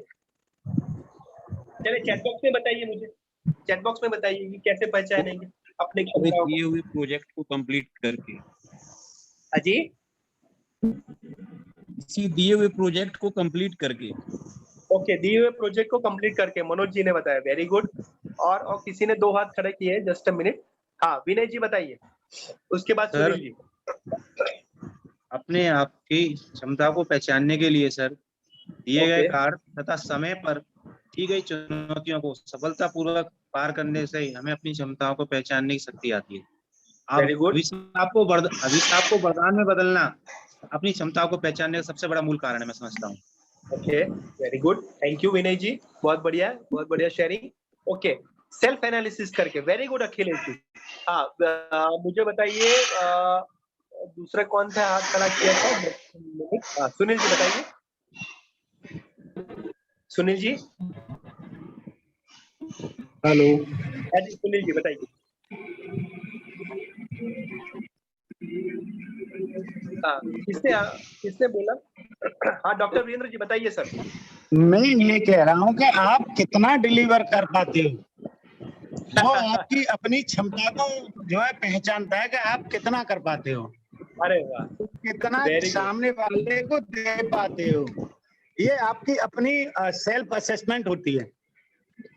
चलिए चैट बॉक्स में बताइए, मुझे चैट बॉक्स में बताइए कि कैसे पहचानेंगे अपनी क्षमताओं दिए हुए प्रोजेक्ट को कंप्लीट करके। अजी, किसी दिए हुए प्रोजेक्ट को कंप्लीट करके। ओके, दिए हुए प्रोजेक्ट को कंप्लीट करके, मनोज जी ने बताया, वेरी गुड। और किसी ने 2 हाथ खड़े किए, जस्ट अ मिनट। हाँ विनय जी बताइए, उसके बाद सुनील जी। अपने आप की क्षमता को पहचानने के लिए सर दिए गए कार्य तथा समय पर की गई चुनौतियों को सफलतापूर्वक पार करने से ही हमें अपनी क्षमताओं को पहचानने की शक्ति आती है। अभिशाप को वरदान में बदलना अपनी क्षमताओं को पहचानने का सबसे बड़ा मूल कारण है, मैं समझता हूँ। Okay, very good, thank you Vinay ji, बहुत बढ़िया शेयरिंग। ओके, सेल्फ एनालिसिस करके। Very good Akhilesh ji. हाँ, मुझे बताइए दूसरा कौन सा हाथ खड़ा किया था? सुनील जी बताइए। सुनील जी। हेलो। हाँ जी सुनील जी बताइए। हाँ, किसने बोला? हाँ डॉक्टर वीरेंद्र जी बताइए सर। मैं ये कह रहा हूँ कि आप कितना डिलीवर कर पाते हो, वो आपकी अपनी क्षमता को जो है पहचानता है कि आप कितना कर पाते हो। अरे वाह, कितना सामने वाले को दे पाते हो, ये आपकी अपनी सेल्फ असेसमेंट होती है।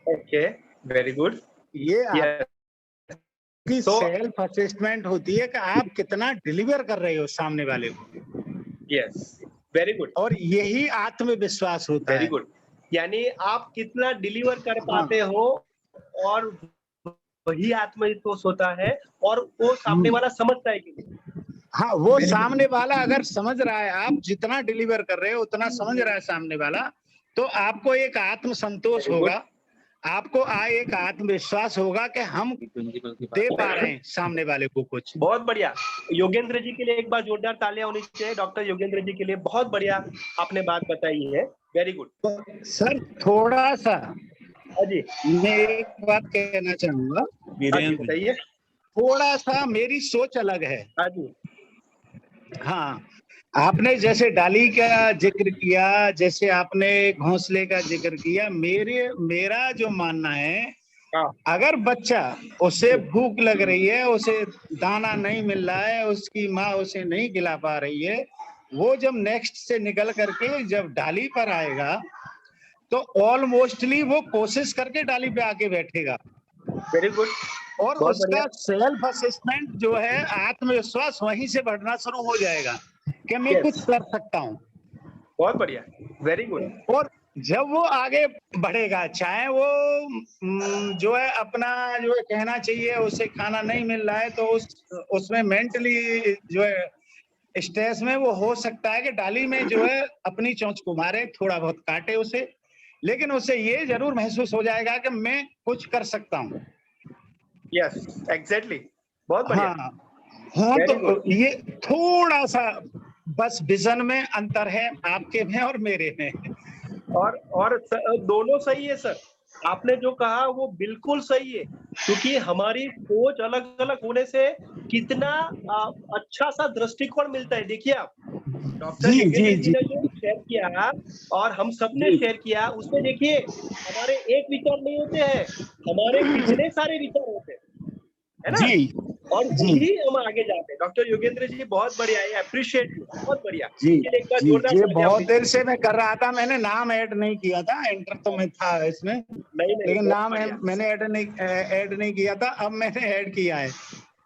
Okay, very good. ये आपकी सेल्फ असेसमेंट होती है कि आप कितना डिलीवर कर रहे हो सामने वाले को। Yes, very good. और यही आत्मविश्वास होता है। वेरी गुड, यानी आप कितना डिलीवर कर पाते हो और वही आत्मविश्वास होता है, और वो सामने वाला समझता है कि हाँ, वो सामने वाला अगर समझ रहा है, आप जितना डिलीवर कर रहे हो उतना समझ रहा है सामने वाला, तो आपको एक आत्म संतोष होगा, आपको एक आत्मविश्वास होगा कि हम दे पा रहे हैं सामने वाले को कुछ। बहुत बढ़िया। योगेंद्र जी के लिए एक बार जोरदार तालियां होनी चाहिए। डॉक्टर योगेंद्र जी के लिए बहुत बढ़िया आपने बात बताई है। Very good sir. थोड़ा सा जी मैं एक बात कहना चाहूंगा। बताइए। थोड़ा सा मेरी सोच अलग है। हाँ जी। हाँ, आपने जैसे डाली का जिक्र किया, जैसे आपने घोंसले का जिक्र किया, मेरा जो मानना है, अगर बच्चा, उसे भूख लग रही है, उसे दाना नहीं मिल रहा है, उसकी माँ उसे नहीं खिला पा रही है, वो जब नेक्स्ट से निकल करके जब डाली पर आएगा तो ऑलमोस्टली वो कोशिश करके डाली पे आके बैठेगा। Very good. और उसका सेल्फ असेसमेंट जो है, आत्मविश्वास वहीं से बढ़ना शुरू हो जाएगा कि मैं कुछ कर सकता हूँ। बहुत बढ़िया, वेरी गुड। और जब वो आगे बढ़ेगा, चाहे वो जो है अपना जो है कहना चाहिए उसे खाना नहीं मिल रहा है, तो उसमें मेंटली जो है स्ट्रेस में वो हो सकता है कि डाली में जो है अपनी चोंच को मारे, थोड़ा बहुत काटे उसे, लेकिन उसे ये जरूर महसूस हो जाएगा कि मैं कुछ कर सकता हूँ। यस, एग्जैक्टली, बहुत बढ़िया। हाँ, तो ये थोड़ा सा बस विजन में अंतर है आपके में और मेरे में। और दोनों सही है सर, आपने जो कहा वो बिल्कुल सही है, क्योंकि हमारी सोच अलग अलग होने से कितना अच्छा सा दृष्टिकोण मिलता है। देखिए आप डॉक्टर योगेंद्र जी ने जो शेयर किया और हम सबने शेयर किया, उसमें देखिए हमारे एक विचार नहीं होते हैं, हमारे कितने सारे विचार होते हैं, है ना? और वही हम आगे जाते हैं। डॉक्टर योगेंद्र जी बहुत बढ़िया है, अप्रिशिएट, बहुत बढ़िया। ये बहुत देर से मैं कर रहा था, मैंने नाम ऐड नहीं किया था, एंटर तो मैं था इसमें, लेकिन नाम मैंने ऐड नहीं किया था, अब मैंने ऐड किया है।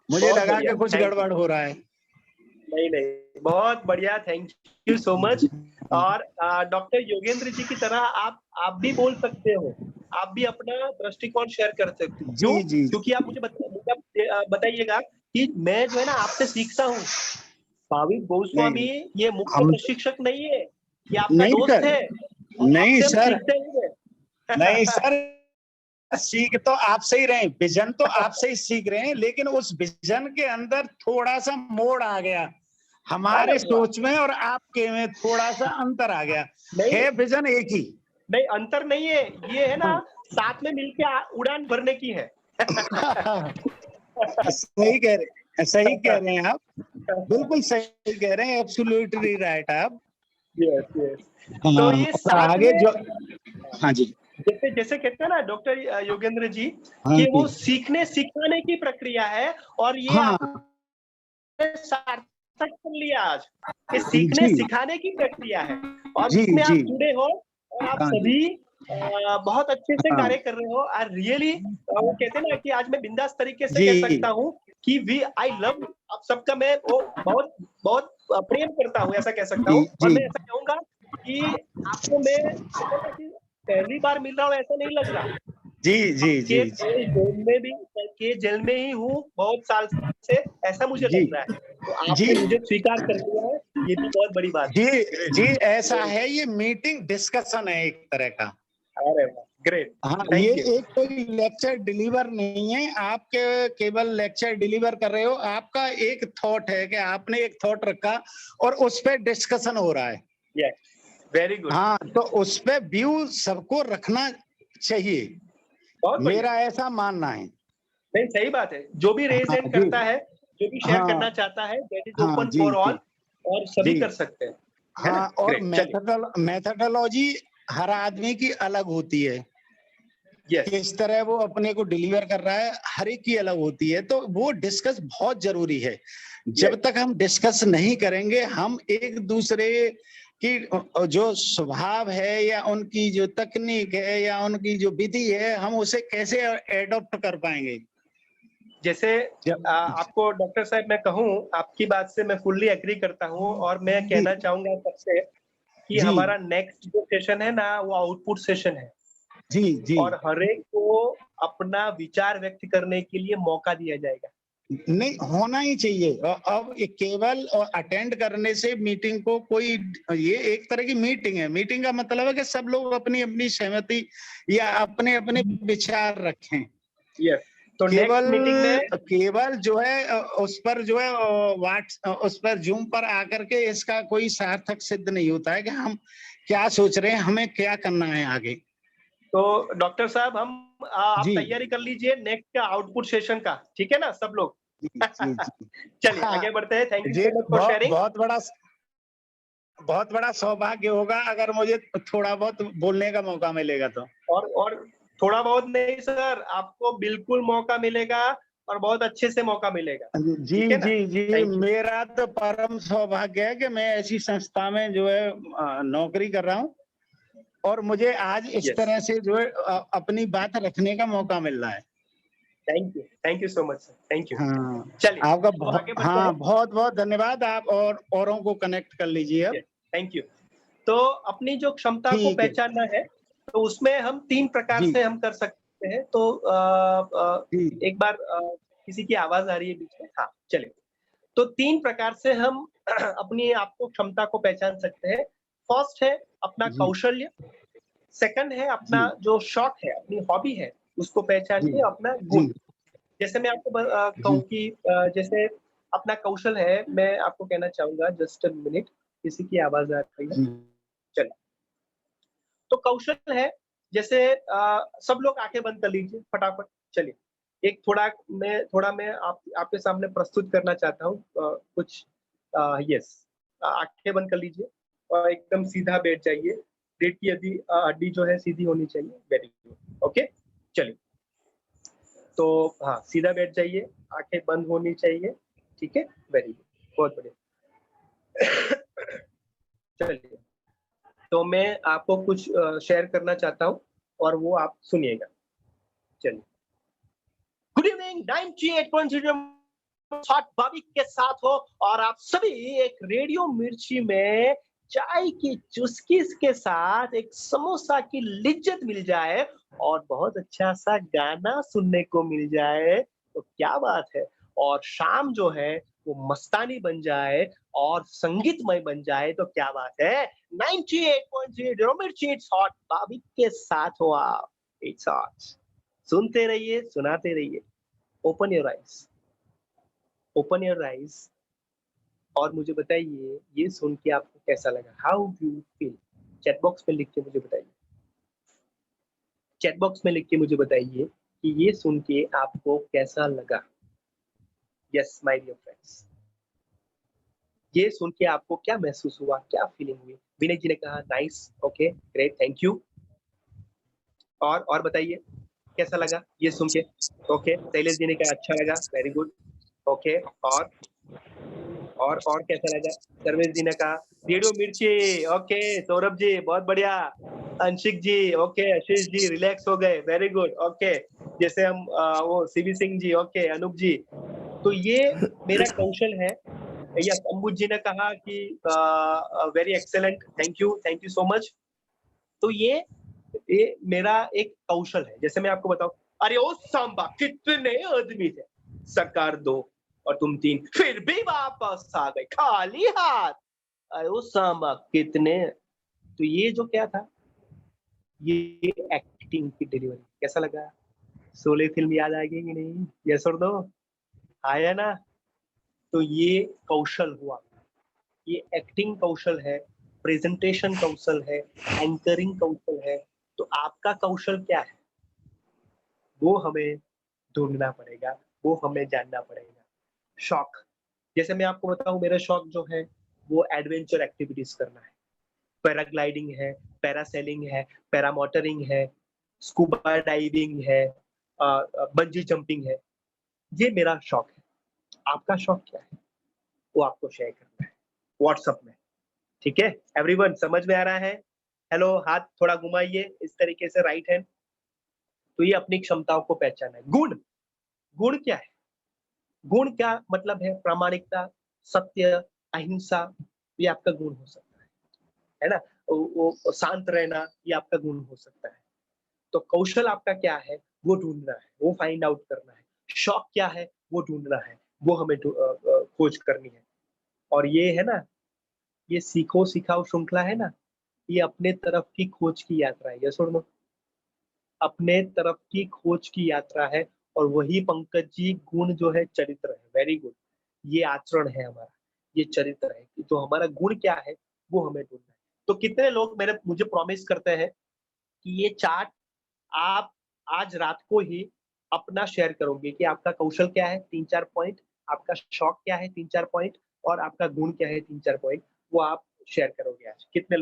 मुझे लगा कि कुछ गड़बड़ हो रहा है। नहीं, बहुत बढ़िया, थैंक यू सो मच। और डॉक्टर योगेंद्र जी की तरह आप भी बोल सकते हो, आप भी अपना दृष्टिकोण शेयर कर सकते हो। क्योंकि आप मुझे बताइएगा कि मैं जो है ना आपसे सीखता हूँ। भाविक गोस्वामी ये मुख्य प्रशिक्षक नहीं है, ये आपका दोस्त है। नहीं सर, नहीं सर, सीख तो आपसे ही रहे, विजन तो आपसे ही सीख रहे हैं, लेकिन उस विजन के अंदर थोड़ा सा मोड़ आ गया, हमारे सोच में और आपके में थोड़ा सा अंतर आ गया। है विजन एक ही। नहीं, अंतर नहीं है, ये है ना साथ में मिलके उड़ान भरने की है। सही कह रहे हैं आप, बिल्कुल सही कह रहे हैं, एब्सोल्युटली राइट आप। तो ये आगे जो, हाँ जी, जैसे कहते हैं ना डॉक्टर योगेंद्र जी कि वो सीखने सिखाने की प्रक्रिया है, और ये आपने सार्थक कर लिया आज, ये सीखने सिखाने की प्रक्रिया है, और इसमें आप जुड़े हो और आप सभी बहुत अच्छे से कार्य कर रहे हो। और रियली वो कहते हैं ना कि आज मैं बिंदास तरीके से कह सकता हूँ कि आई लव आप सबका, मैं वो बहुत बहुत प्रेम करता हूँ, ऐसा कह सकता हूँ। और मैं ऐसा कहूँगा कि आपको मैं पहली बार मिल रहा हूँ ऐसा नहीं लग रहा। जेल में ही हूँ बहुत साल से, ऐसा मुझे लग रहा है। तो आपने मुझे स्वीकार कर लिया है, ये भी बहुत बड़ी बात है। जी, ऐसा है, ये मीटिंग डिस्कशन है एक तरह का। अरे वाह, ग्रेट। हाँ, Thank ये you. एक कोई लेक्चर डिलीवर नहीं है, आप केवल लेक्चर डिलीवर कर रहे हो। आपका एक थॉट है कि आपने एक थॉट रखा और उस पे डिस्कशन हो रहा है। Yes, very good. हाँ, तो उस पे व्यू सबको रखना चाहिए, बहुत बढ़िया। मेरा ऐसा मानना है। नहीं, सही बात है। जो भी रेज हाँ एंड जी, करता है, जो भी शेयर हाँ करना चाहता है, दैट इज हाँ ओपन जी फॉर जी ऑल, और सभी जी। कर सकते हैं, है ना? हाँ, और ग्रेट, चलिए। मेथोडोलॉजी हर आदमी की अलग होती है, यस, किस तरह वो अपने को डिलीवर कर रहा है, हर एक की अलग होती है। तो वो डिस्कस बहुत जरूरी है। जब यस, तक हम डिस्कस नहीं करेंगे, हम एक दूसरे की जो स्वभाव है या उनकी जो तकनीक है या उनकी जो विधि है, हम उसे कैसे एडॉप्ट कर पाएंगे। जैसे आपको डॉक्टर साहब मैं कहूँ, आपकी बात से मैं फुल्ली एग्री करता हूँ, और मैं कहना चाहूंगा सबसे कि जी हमारा नेक्स्ट जो सेशन है ना, वो आउटपुट सेशन है, जी जी। और हर एक को अपना विचार व्यक्त करने के लिए मौका दिया जाएगा। नहीं, होना ही चाहिए। और अब ये केवल अटेंड करने से मीटिंग को कोई, ये एक तरह की मीटिंग है। मीटिंग का मतलब है कि सब लोग अपनी अपनी सहमति या अपने अपने विचार रखें। यस, तो नेक्स्ट मीटिंग में केवल जो है उस पर जो है उस पर जूम पर आकर के इसका कोई सार्थक सिद्ध नहीं होता है कि हम क्या सोच रहे हैं, हमें क्या करना है आगे। तो डॉक्टर साहब, हम आप जी तैयारी कर लीजिए नेक्स्ट का आउटपुट सेशन का, ठीक है ना सब लोग? जी जी जी। चलिए हाँ, आगे बढ़ते हैं। थैंक यू जी, सो मच फॉर शेयरिंग। बहुत बड़ा सौभाग्य होगा अगर मुझे थोड़ा बहुत बोलने का मौका मिलेगा तो। और थोड़ा बहुत नहीं सर, आपको बिल्कुल मौका मिलेगा, और बहुत अच्छे से मौका मिलेगा। जी ठीक है ना? जी जी। Thank you. मेरा तो परम सौभाग्य है कि मैं ऐसी संस्था में जो है नौकरी कर रहा हूँ, और मुझे आज इस Yes. तरह से जो है अपनी बात रखने का मौका मिल रहा है। Thank you so much sir, thank you. हाँ, चलिए आपका आगे बढ़ते हाँ, हैं। बहुत बहुत धन्यवाद। आप और औरों को कनेक्ट कर लीजिए अब। Thank you. तो अपनी जो क्षमता को ठीक है पहचानना है, तो उसमें हम 3 प्रकार जी से हम कर सकते हैं। तो एक बार किसी की आवाज आ रही है बीच में? हाँ, चलिए। तो 3 प्रकार से हम अपनी आपको क्षमता को पहचान सकते हैं। फर्स्ट है अपना जी कौशल्य, सेकंड है अपना जी जो शौक है, अपनी हॉबी है, उसको जी पहचानिए, अपना जी गुण। जैसे मैं आपको कहूँ जी कि जैसे अपना कौशल है, मैं आपको कहना चाहूंगा, जस्ट अ मिनट, किसी की आवाज आ रही है। जी चलिए, तो कौशल है, जैसे सब लोग आंखें बंद कर लीजिए फटाफट। चलिए, एक थोड़ा मैं आपके सामने प्रस्तुत करना चाहता हूँ कुछ। यस, आंखें बंद कर लीजिए और एकदम सीधा बैठ जाइए। पेट की हड्डी जो है सीधी होनी चाहिए। Very good, okay. चलिए, तो हाँ, सीधा बैठ जाइए, आंखें बंद होनी चाहिए, ठीक है। वेरी गुड, बहुत बढ़िया। चलिए, तो मैं आपको कुछ शेयर करना चाहता हूँ, और वो आप सुनिएगा। चलिए, गुड इवनिंग, 98.0 हॉट बॉबी के साथ हो, और आप सभी एक रेडियो मिर्ची में चाय की चुस्की के साथ एक समोसा की लिज्जत मिल जाए, और बहुत अच्छा सा गाना सुनने को मिल जाए, तो क्या बात है। और शाम जो है वो मस्तानी बन जाए और संगीतमय बन जाए, तो क्या बात है। 98.0 मिर्ची इट्स हॉट बॉबी के साथ हो आप। इट्स हॉट, सुनते रहिए, सुनाते रहिए। Open your eyes, open your eyes, और मुझे बताइए ये सुन के आपको कैसा लगा। How you feel? Chat box में लिख के मुझे बताइए। चैट बॉक्स में लिख के मुझे बताइए कि ये सुन के आपको कैसा लगा। यस माय डियर फ्रेंड्स, ये सुन के आपको क्या महसूस हुआ, क्या फीलिंग हुई? विनय जी ने कहा nice, okay, great, thank you. और बताइए कैसा लगा ये सुन के? ओके, शैलेश जी ने कहा अच्छा लगा, वेरी गुड, ओके। और कैसा लगा? सर्वेश जी ने कहा रेडियो मिर्ची, ओके। सौरभ जी बहुत बढ़िया, अंशिक जी ओके, आशीष जी रिलैक्स हो गए, वेरी गुड, ओके। जैसे हम वो सीबी सिंह जी, ओके, अनूप जी। तो ये मेरा कौशल है। या अंबुज जी ने कहा कि very excellent, thank you so much. तो ये मेरा एक कौशल है। जैसे मैं आपको बताऊं, अरे ओ सांबा कितने आदमी थे, सरकार 2 और तुम 3, फिर भी वापस आ गए खाली हाथ। अरे ओ सांबा कितने। तो ये जो क्या था, ये एक्ट एक्टिंग की डिलीवरी। कैसा लगा? शोले फिल्म याद आ गई कि नहीं? यस और नो? आया ना? तो ये कौशल हुआ, ये एक्टिंग कौशल है, प्रेजेंटेशन कौशल है, एंकरिंग कौशल है। तो आपका कौशल क्या है वो हमें ढूंढना पड़ेगा, वो हमें जानना पड़ेगा। शौक, जैसे मैं आपको बताऊं, मेरा शौक जो है वो एडवेंचर एक्टिविटीज करना है। पैराग्लाइडिंग है, पैरासेलिंग है, पैरामोटरिंग है, स्कूबा डाइविंग है, बंजी जंपिंग है। ये मेरा शौक है। आपका शौक क्या है वो आपको शेयर करना है व्हाट्सएप में। ठीक है एवरीवन, समझ में आ रहा है? हेलो, हाथ थोड़ा घुमाइए इस तरीके से, राइट हैंड। तो ये अपनी क्षमताओं को पहचाना है। गुण, गुण क्या है? गुण क्या मतलब है? प्रामाणिकता, सत्य, अहिंसा, ये आपका गुण हो सकता है ना? वो शांत रहना, ये आपका गुण हो सकता है। तो कौशल आपका क्या है वो ढूंढना है, वो फाइंड आउट करना है। शौक क्या है वो ढूंढना है, वो हमें खोज करनी है। और ये है ना, ये सीखो सिखाओ श्रृंखला है ना, ये अपने तरफ की खोज की यात्रा है। ये सुन लो, अपने तरफ की खोज की यात्रा है। और वही पंकज जी गुण जो है चरित्र है। वेरी गुड, ये आचरण है हमारा, ये चरित्र है। तो हमारा गुण क्या है वो हमें ढूंढना है। तो कितने लोग मुझे प्रॉमिस करते हैं कि ये चार्ट आप आज रात को ही अपना शेयर करोगे कि आपका कौशल क्या है 3-4 पॉइंट, आपका शौक क्या है 3-4 पॉइंट, और आपका गुण क्या है 3-4 पॉइंट, वो आप शेयर करोगे आज। कितने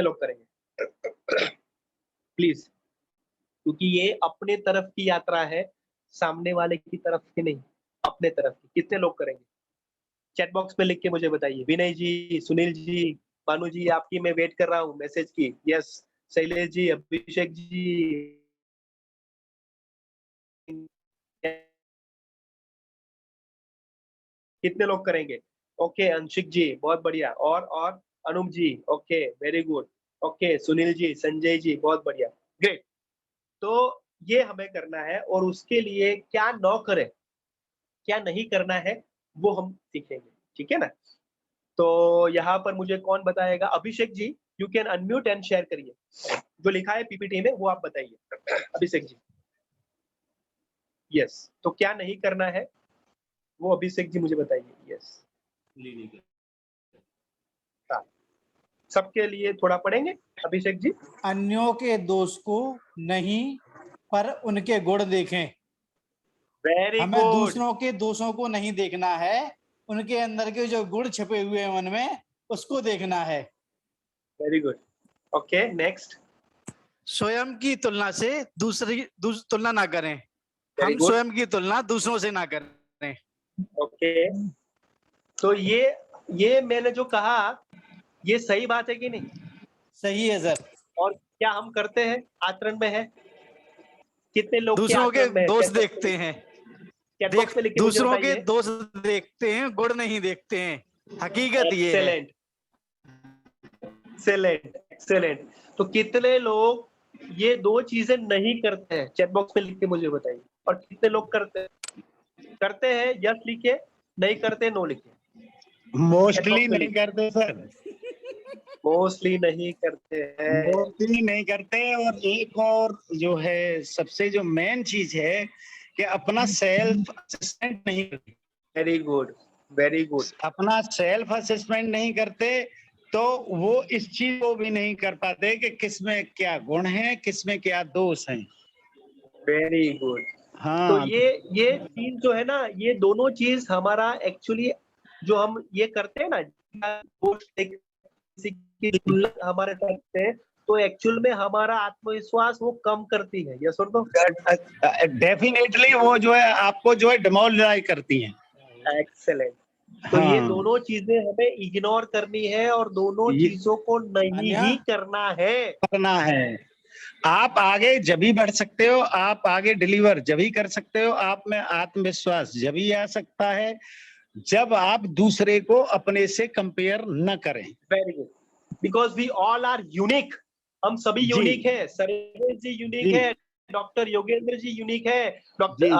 लोग करेंगे? प्लीज, क्योंकि ये अपने तरफ की यात्रा है, सामने वाले की तरफ की नहीं, अपने तरफ की। कितने लोग करेंगे? चैट बॉक्स में लिख के मुझे बताइए। विनय जी, सुनील जी, भानु जी, आपकी मैं वेट कर रहा हूँ मैसेज की। यस, शैलेश जी, अभिषेक जी, कितने लोग करेंगे? ओके, अंशिक जी बहुत बढ़िया। और Anup ji, okay very good. Okay, Sunil ji, Sanjay ji, बहुत बढ़िया, ग्रेट। तो ये हमें करना है, और उसके लिए क्या न करें, क्या नहीं करना है वो हम सीखेंगे। ठीक है ना? तो यहाँ पर मुझे कौन बताएगा? Abhishek ji, you can unmute and share करिए। जो लिखा है पीपीटी में वो आप बताइए, अभिषेक जी। यस, तो क्या नहीं करना है वो अभिषेक जी मुझे बताइए। यस, हाँ, सबके लिए थोड़ा पढ़ेंगे अभिषेक जी। अन्यों के दोष को नहीं पर उनके गुण देखें। वेरी हमें गुड। दूसरों के दोषों को नहीं देखना है, उनके अंदर के जो गुण छुपे हुए हैं मन में, उसको देखना है। Very good. Okay, next. स्वयं की तुलना से दूसरी तुलना ना करें। Very हम good. स्वयं की तुलना दूसरों से ना करें। ओके, तो ये मैंने जो कहा ये सही बात है कि नहीं? सही है सर। और क्या हम करते हैं, आचरण में है? कितने लोग दूसरों के आचरण में है? दोष देखते हैं, दूसरों के दोष देखते हैं, गुण नहीं देखते हैं। हकीकत ये है। Excellent, excellent, excellent. तो कितने लोग ये दो चीजें नहीं करते हैं? चैट बॉक्स में लिख के मुझे बताइए। और कितने लोग करते हैं? यस लिखिए, नहीं करते नो लिखिए। मोस्टली नहीं करते सर, मोस्टली नहीं करते हैं। मोस्टली नहीं करते। और एक और जो है सबसे जो मेन चीज है कि अपना सेल्फ असेसमेंट नहीं करते। Very good, very good. अपना सेल्फ असेसमेंट नहीं करते तो वो इस चीज को भी नहीं कर पाते कि किसमें क्या गुण है, किसमें क्या दोष है। Very good. हाँ, तो ये चीज जो है ना, ये दोनों चीज हमारा एक्चुअली जो हम ये करते हैं ना, किसी की तुलना हमारे करते हैं, तो एक्चुअल में हमारा आत्मविश्वास वो कम करती है। यस और नो? डेफिनेटली वो जो है आपको जो है डिमोरलाइज करती हैं। एक्सेलेंट। तो हाँ, ये दोनों चीजें हमें इग्नोर करनी है, और दोनों चीजों को नहीं ही करना है। आप आगे जब भी बढ़ सकते हो, आप आगे डिलीवर जब भी कर सकते हो, आप में आत्मविश्वास जब भी आ सकता है जब आप दूसरे को अपने से कंपेयर न करें। Very good, because we all are unique. हम सभी यूनिक है। सर्वेश जी यूनिक है, डॉक्टर योगेंद्र जी यूनिक है, डॉक्टर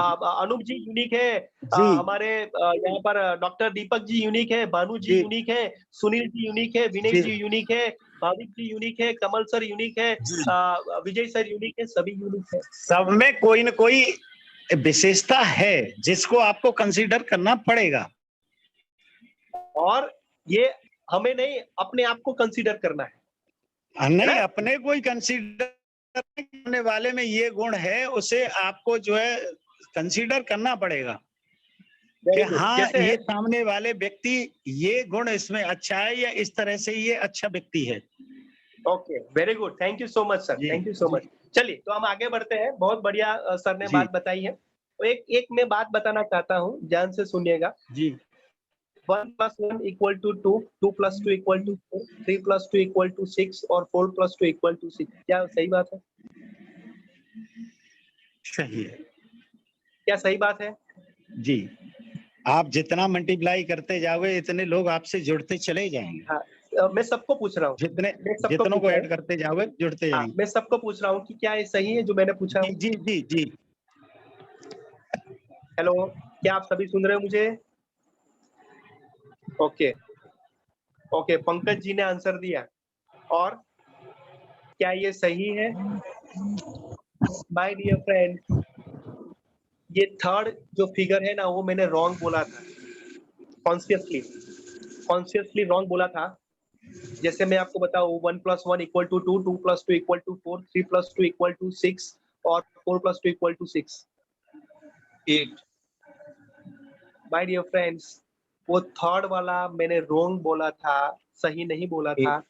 अनूप जी यूनिक है, हमारे यहाँ पर डॉक्टर दीपक जी यूनिक है, भानु जी यूनिक है, सुनील जी यूनिक है, विनय जी यूनिक है, भाविक जी यूनिक है, कमल सर यूनिक है, विजय सर यूनिक है, सभी यूनिक है। सब में कोई न कोई विशेषता है जिसको आपको कंसीडर करना पड़ेगा, और ये हमें नहीं, अपने आप को कंसीडर करना है। नहीं अपने को ही कंसीडर करने वाले में ये गुण है, उसे आपको जो है कंसीडर करना पड़ेगा कि हाँ ये सामने वाले व्यक्ति ये गुण इसमें अच्छा है या इस तरह से ये अच्छा व्यक्ति है। Okay, very good, thank you so much sir, thank you so much. चलिए तो हम आगे बढ़ते हैं। बहुत बढ़िया सर ने बात बताई है। तो एक मैं बात बताना चाहता हूँ, ध्यान से सुनिएगा जी। 1 + 1 = 2, 2 + 2 = 4, 3 + 2 = 6 और 4 + 2 = 6। क्या सही बात है? सही है। क्या सही बात है? जी, आप जितना मल्टीप्लाई करते जाओगे इतने लोग आपसे जुड़ते चले जाएंगे। हाँ, मैं सबको पूछ रहा हूँ, जितनों को ऐड करते जाओगे जुड़ते जाएंगे। मैं सबको पूछ रहा हूँ कि क्या ये सही है जो मैंने पूछा? जी जी जी। हेलो, क्या आप सभी सुन रहे हो मुझे? ओके ओके, पंकज जी ने आंसर दिया। और क्या ये सही है? माय डियर फ्रेंड, ये थर्ड जो फिगर है ना, वो मैंने रॉन्ग बोला था, कॉन्शियसली रॉन्ग बोला था। जैसे मैं आपको बताऊं 1 + 1 = 2, 2 + 2 = 4, 3 + 2 = 6 और 4 + 2 = 6। 8। माय डियर फ्रेंड्स, वो थर्ड वाला मैंने रॉन्ग बोला था, सही नहीं बोला था,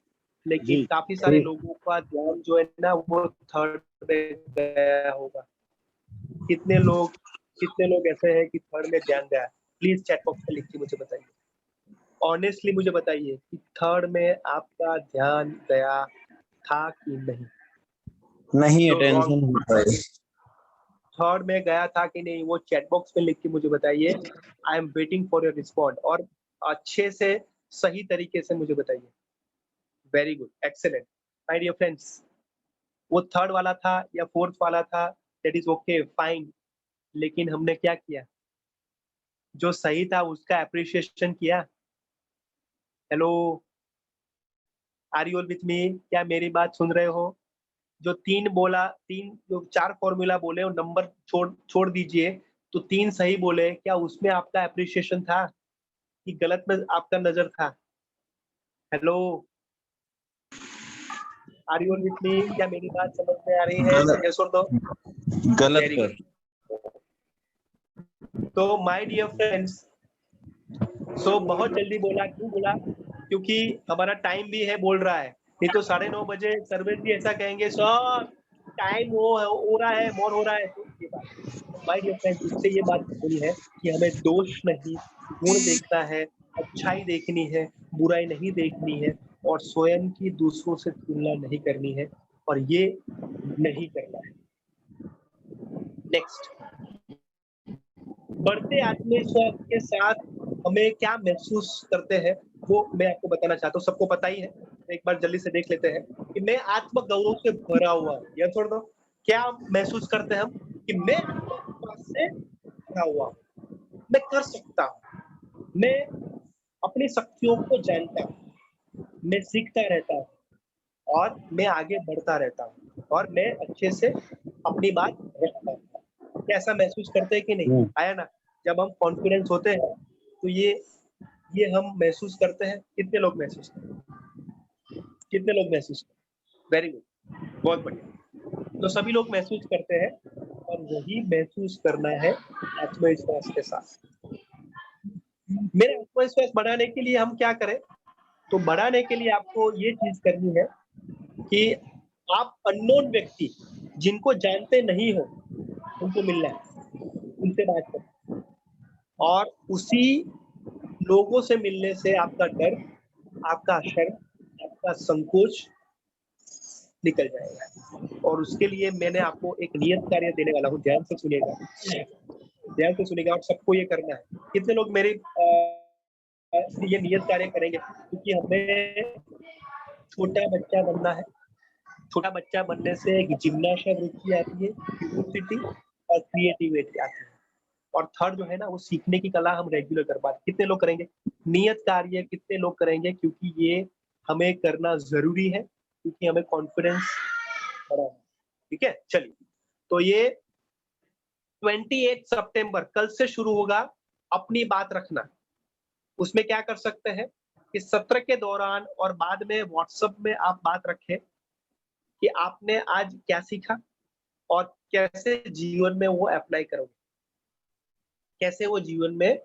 लेकिन काफी सारे लोगों का ध्यान जो है ना वो थर्ड पे गया होगा। कितने लोग ऐसे हैं कि थर्ड में ध्यान गया? प्लीज चैट बॉक्स में लिख के मुझे बताइए, ऑनेस्टली मुझे बताइए कि थर्ड में आपका ध्यान गया था कि नहीं? नहीं, अटेंशन होता है। थर्ड में गया था कि नहीं, वो चैट बॉक्स में लिख के मुझे बताइए। I am waiting for your respond, और अच्छे से सही तरीके से मुझे बताइए। Very good, excellent. My dear friends, वो थर्ड वाला था या फोर्थ वाला था, दैट इज ओके, फाइन, लेकिन हमने क्या किया? जो सही था उसका अप्रिशिएशन किया। Hello, are you all with me? क्या मेरी बात सुन रहे हो? जो 4 फॉर्मूला बोले और नंबर छोड़ दीजिए, तो 3 सही बोले, क्या उसमें आपका अप्रिशिएशन था कि गलत में आपका नजर था? Hello, are you all with me? क्या मेरी बात समझ में आ रही है? यस और नो? गलत पर। तो माय डियर फ्रेंड्स, सो बहुत जल्दी बोला, क्यों बोला? क्योंकि हमारा टाइम भी है बोल रहा है, नहीं तो 9:30 बजे सर्वेश जी ऐसा कहेंगे, सर टाइम हो रहा है, मोर हो रहा है। तो ये बात माय डियर फ्रेंड्स, इससे ये बात बोली है कि हमें दोष नहीं, गुण देखना है, अच्छाई देखनी है, बुराई नहीं देखनी है, और स्वयं की दूसरों से तुलना नहीं करनी है, और ये नहीं करना है। नेक्स्ट, बढ़ते आत्मविश्वास के साथ हमें क्या महसूस करते हैं वो मैं आपको बताना चाहता हूँ। सबको पता ही है, एक बार जल्दी से देख लेते हैं कि मैं आत्मगौरव से भरा हुआ हूँ। यह छोड़ दो, क्या महसूस करते हैं हम कि मैं आत्मविश्वास से भरा हुआ हूँ, मैं कर सकता हूँ, मैं अपनी शक्तियों को जानता हूँ, मैं सीखता रहता हूँ, और मैं आगे बढ़ता रहता हूँ, और मैं अच्छे से अपनी बात रखता हूँ। कैसा महसूस करते हैं कि नहीं? आया ना? जब हम कॉन्फिडेंस होते हैं तो ये हम महसूस करते हैं। कितने लोग महसूस करते हैं? कितने लोग महसूस करते हैं? वेरी गुड, बहुत बढ़िया। तो सभी लोग महसूस करते हैं, और वही महसूस करना है आत्मविश्वास के साथ। मेरा आत्मविश्वास बढ़ाने के लिए हम क्या करें? तो बढ़ाने के लिए आपको ये चीज करनी है कि आप अननोन व्यक्ति जिनको जानते नहीं हो उनको मिलना है, उनसे बात करें, और उसी लोगों से मिलने से आपका डर, आपका शर्म, आपका संकोच निकल जाएगा। और उसके लिए मैंने आपको एक नियत कार्य देने वाला हूँ, ध्यान से सुनिएगा, ध्यान से सुनिएगा, और सबको ये करना है। कितने लोग मेरी ये नियत कार्य करेंगे? क्योंकि हमें छोटा बच्चा बनना है। छोटा बच्चा बनने से एक जिज्ञासा रुचि आती है, क्यूरियोसिटी और क्रिएटिविटी आती है, और थर्ड जो है ना वो सीखने की कला हम रेगुलर कर पाते। कितने लोग करेंगे नियत कार्य? कितने लोग करेंगे? क्योंकि ये हमें करना जरूरी है, क्योंकि हमें कॉन्फिडेंस बढ़ाना है। ठीक है, चलिए, तो ये 28 सितंबर कल से शुरू होगा अपनी बात रखना। उसमें क्या कर सकते हैं कि सत्र के दौरान और बाद में व्हाट्सएप में आप बात रखें कि आपने आज क्या सीखा और कैसे जीवन में वो अप्लाई करोगे, कैसे वो जीवन में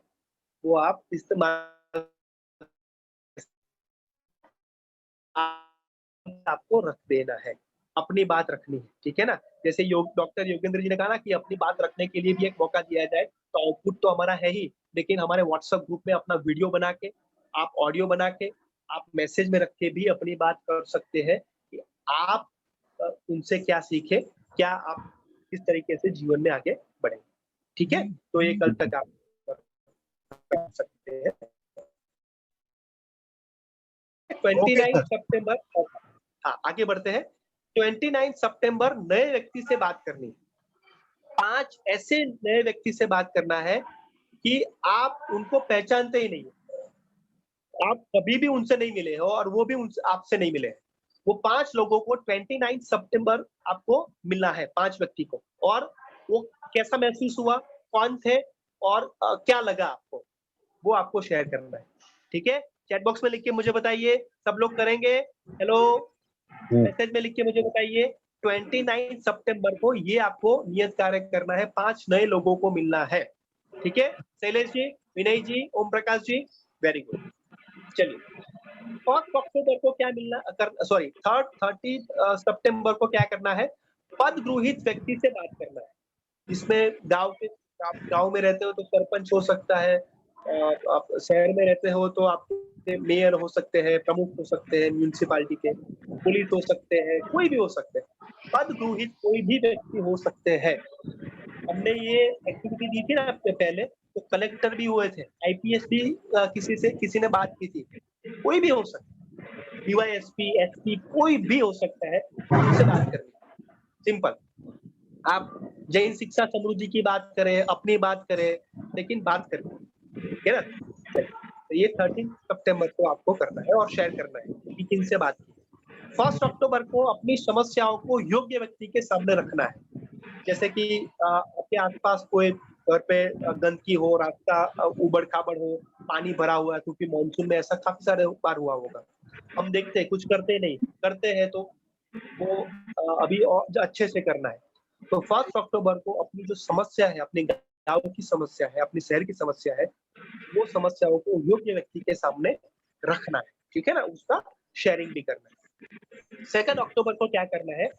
वो आप इस्तेमाल आपको रख देना है, अपनी बात रखनी है। ठीक है ना, जैसे डॉक्टर योगेंद्र जी ने कहा ना कि अपनी बात रखने के लिए भी एक मौका दिया जाए, तो आउटपुट तो हमारा है ही, लेकिन हमारे व्हाट्सएप ग्रुप में अपना वीडियो बना के, आप ऑडियो बना के, आप मैसेज में रख के भी अपनी बात कर सकते हैं कि आप उनसे क्या सीखे, क्या आप किस तरीके से जीवन में आगे बढ़े। ठीक है, तो ये कल तक आप कर सकते हैं। 29 सितंबर, हाँ आगे बढ़ते हैं। 29 सितंबर नए व्यक्ति से बात करनी है। 5 ऐसे नए व्यक्ति से बात करना है कि आप उनको पहचानते ही नहीं हो, आप कभी भी उनसे नहीं मिले हो और वो भी उनसे आपसे नहीं मिले। वो 5 लोगों को 29 सितंबर आपको मिलना है, 5 व्यक्ति को, और वो कैसा महसूस हुआ, कौन थे और क्या लगा आपको, वो आपको शेयर करना है। ठीक है, चैट बॉक्स में लिख के मुझे बताइए, सब लोग करेंगे। हेलो, मैसेज में लिख के मुझे बताइए। 29 सितंबर को ये आपको नियत कार्य करना है, 5 नए लोगों को मिलना है। ठीक है, शैलेश जी, विनय जी, ओम प्रकाश जी, वेरी गुड। चलिए, 1 अक्टूबर को क्या मिलना, 30 सितंबर को क्या करना है, पद गृहित व्यक्ति से बात करना है। जिसमें आप गांव में रहते हो तो सरपंच हो सकता है, आप शहर में रहते हो तो आप मेयर हो सकते हैं, प्रमुख हो सकते हैं म्यूनिसिपालिटी के, पुलिस हो सकते हैं, कोई भी हो सकते हैं, पद गृहित कोई भी व्यक्ति हो सकते हैं। हमने ये एक्टिविटी दी थी ना आपसे पहले, तो कलेक्टर भी हुए थे, आईपीएस भी किसी ने बात की थी, कोई भी हो सकता है, डीवाईएसपी, एसपी, कोई भी हो सकता है, उनसे बात करनी। सिंपल, आप जैन शिक्षा समृद्धि की बात करें, अपनी बात करें, लेकिन बात करें। ठीक है ना, तो ये 13 सितंबर को आपको करना है और शेयर करना है कि किनसे बात की। 1 अक्टूबर को अपनी समस्याओं को योग्य व्यक्ति के सामने रखना है। जैसे कि आपके आसपास कोई घर पे गंदगी हो, रास्ता उबड़ खाबड़ हो, पानी भरा हुआ है, क्योंकि मानसून में ऐसा काफी सारे बार हुआ होगा। हम देखते हैं, कुछ करते नहीं, करते हैं तो वो अभी और अच्छे से करना है। तो 1 अक्टूबर को अपनी जो समस्या है, अपने गांव की समस्या है, अपने शहर की समस्या है, वो समस्याओं को योग्य व्यक्ति के सामने रखना है। ठीक है ना, उसका शेयरिंग भी करना है। 2 अक्टूबर को क्या करना है,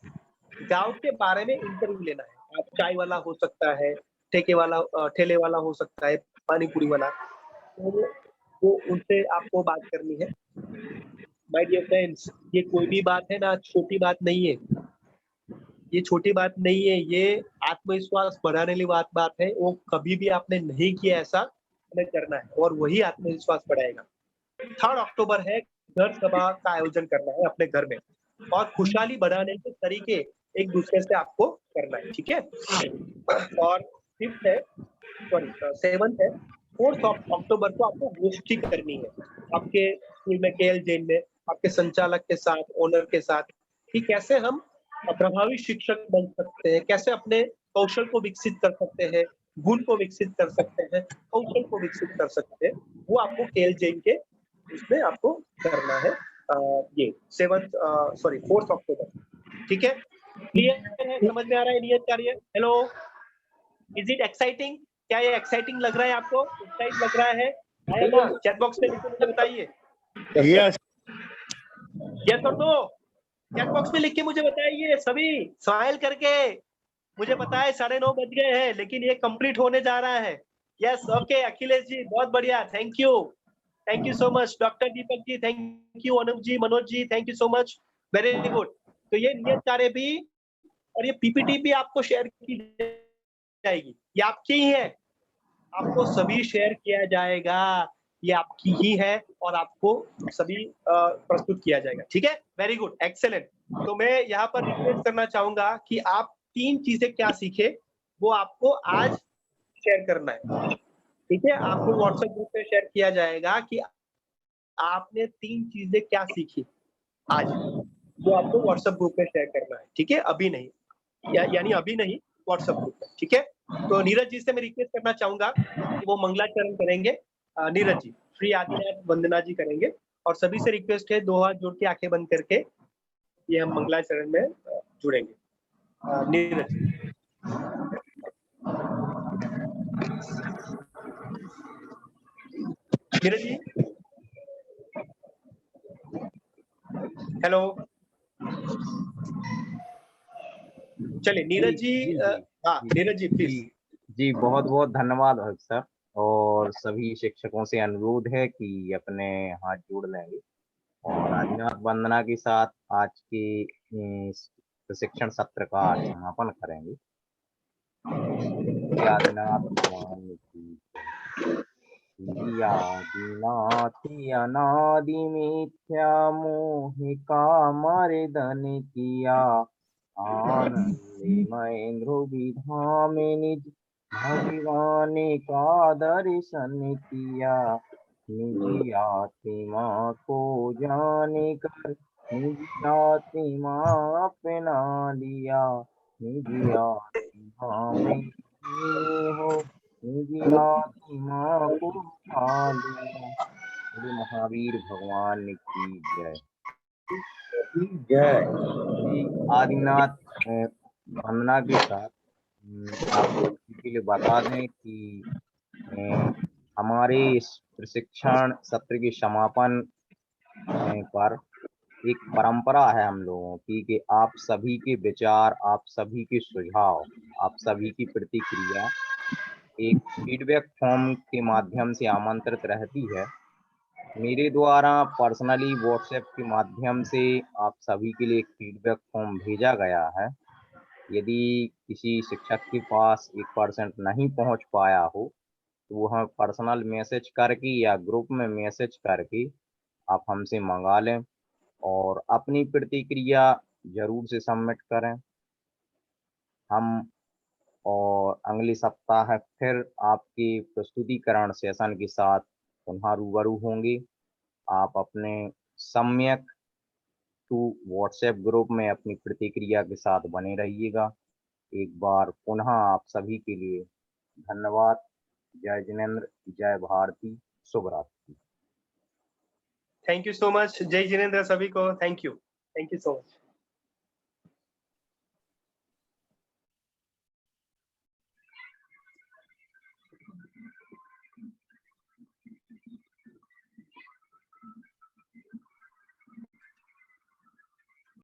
गांव के बारे में इंटरव्यू लेना है। आप चाय वाला हो सकता है, ठेले वाला हो सकता है, पानी पूरी वाला, तो वो उनसे आपको बात करनी है। माय डियर फ्रेंड्स, ये कोई भी बात है ना, छोटी बात नहीं है, ये छोटी बात नहीं है, ये आत्मविश्वास बढ़ाने वाली बात है। वो कभी भी आपने नहीं किया, ऐसा हमें करना है और वही आत्मविश्वास बढ़ाएगा। 3 अक्टूबर है, घर सभा का आयोजन करना है अपने घर में, और खुशहाली बढ़ाने के तरीके एक दूसरे से आपको करना है। ठीक है, और 7 है, 4 अक्टूबर को आपको गोष्ठी करनी है आपके स्कूल में, केएल जैन में, आपके संचालक के साथ, ओनर के साथ, कि कैसे हम प्रभावी शिक्षक बन सकते हैं, कैसे अपने कौशल को विकसित कर सकते हैं, गुण को विकसित कर सकते हैं, कौशल को विकसित कर सकते हैं, वो आपको केएल जैन के उसमें आपको करना है। ये 4 अक्टूबर। ठीक है, क्लियर है, समझ में आ रहा है नियत कार्य? Hello, is it exciting? क्या ये एक्साइटिंग लग रहा है आपको? एक्साइट लग रहा है? चैट बॉक्स में लिख के बताइए यस और नो। चैट बॉक्स में लिख के मुझे बताइए, सभी स्माइल करके मुझे बताए। 9:30 बज गए हैं, लेकिन ये कंप्लीट होने जा रहा है। यस, ओके अखिलेश जी, बहुत बढ़िया, thank you so much. Doctor Deepak ji, thank you. Anup ji, Manoj ji, thank you so much, very good. तो ये नियत कार्य भी और ये पीपीटी भी आपको शेयर की जाएगी, ये आपकी ही है, आपको सभी शेयर किया जाएगा, ये आपकी ही है और आपको सभी प्रस्तुत किया जाएगा। ठीक है, वेरी गुड, एक्सेलेंट। तो मैं यहाँ पर रिक्वेस्ट करना चाहूंगा कि आप 3 चीजें क्या सीखे वो आपको आज शेयर करना है। ठीक है, आपको व्हाट्सएप ग्रुप पे शेयर किया जाएगा कि आपने 3 चीजें क्या सीखी आज, वो आपको व्हाट्सएप ग्रुप में शेयर करना है, ठीक है? अभी नहीं, यानी अभी नहीं, व्हाट्सएप ग्रुप में, ठीक है? तो नीरज जी से मैं रिक्वेस्ट करना चाहूंगा कि वो मंगलाचरण करेंगे। नीरज जी, श्री आदिनाथ वंदना जी करेंगे, और सभी से रिक्वेस्ट है 2 हाथ जोड़ के आंखें बंद करके ये हम मंगलाचरण में जुड़ेंगे। नीरज जी। नीरज जी, हेलो, चलिए नीरज जी, हाँ नीरज जी प्लीज। जी बहुत बहुत धन्यवाद अभिषेक सर, और सभी शिक्षकों से अनुरोध है कि अपने हाथ जोड़ लेंगे और आदिनाथ वंदना के साथ आज के प्रशिक्षण सत्र का समापन करेंगे। आदिनाथ भगवान की आदिनाथी अनादि मिथ्या मोहिका मर्दन किया, आनंद महेंद्र विधामे निज भगवान का दर्शन किया, निज आत्मा को जाने कर निज आत्मा अपना लिया, निज आत्मा में हो निज आत्मा को पा लिया। बोले महावीर भगवान की जय। जय। आदिनाथ वंदना के साथ आप के लिए बता दें कि हमारे इस प्रशिक्षण सत्र के समापन पर एक परंपरा है हम लोगों की कि आप सभी के विचार, आप सभी के सुझाव, आप सभी की प्रतिक्रिया एक फीडबैक फॉर्म के माध्यम से आमंत्रित रहती है। मेरे द्वारा पर्सनली व्हाट्सएप के माध्यम से आप सभी के लिए एक फीडबैक फॉर्म भेजा गया है। यदि किसी शिक्षक के पास 1% नहीं पहुंच पाया हो तो वह पर्सनल मैसेज करके या ग्रुप में मैसेज करके आप हमसे मंगा लें और अपनी प्रतिक्रिया जरूर से सबमिट करें। हम और अगले सप्ताह फिर आपके प्रस्तुतिकरण सेशन के साथ पुनः रूबरू होंगे। आप अपने सम्यक व्हाट्सएप ग्रुप में अपनी प्रतिक्रिया के साथ बने रहिएगा। एक बार पुनः आप सभी के लिए धन्यवाद। जय जिनेंद्र, जय भारती, शुभ रात्रि। Thank you so much. जय जिनेंद्र सभी को। Thank you so much.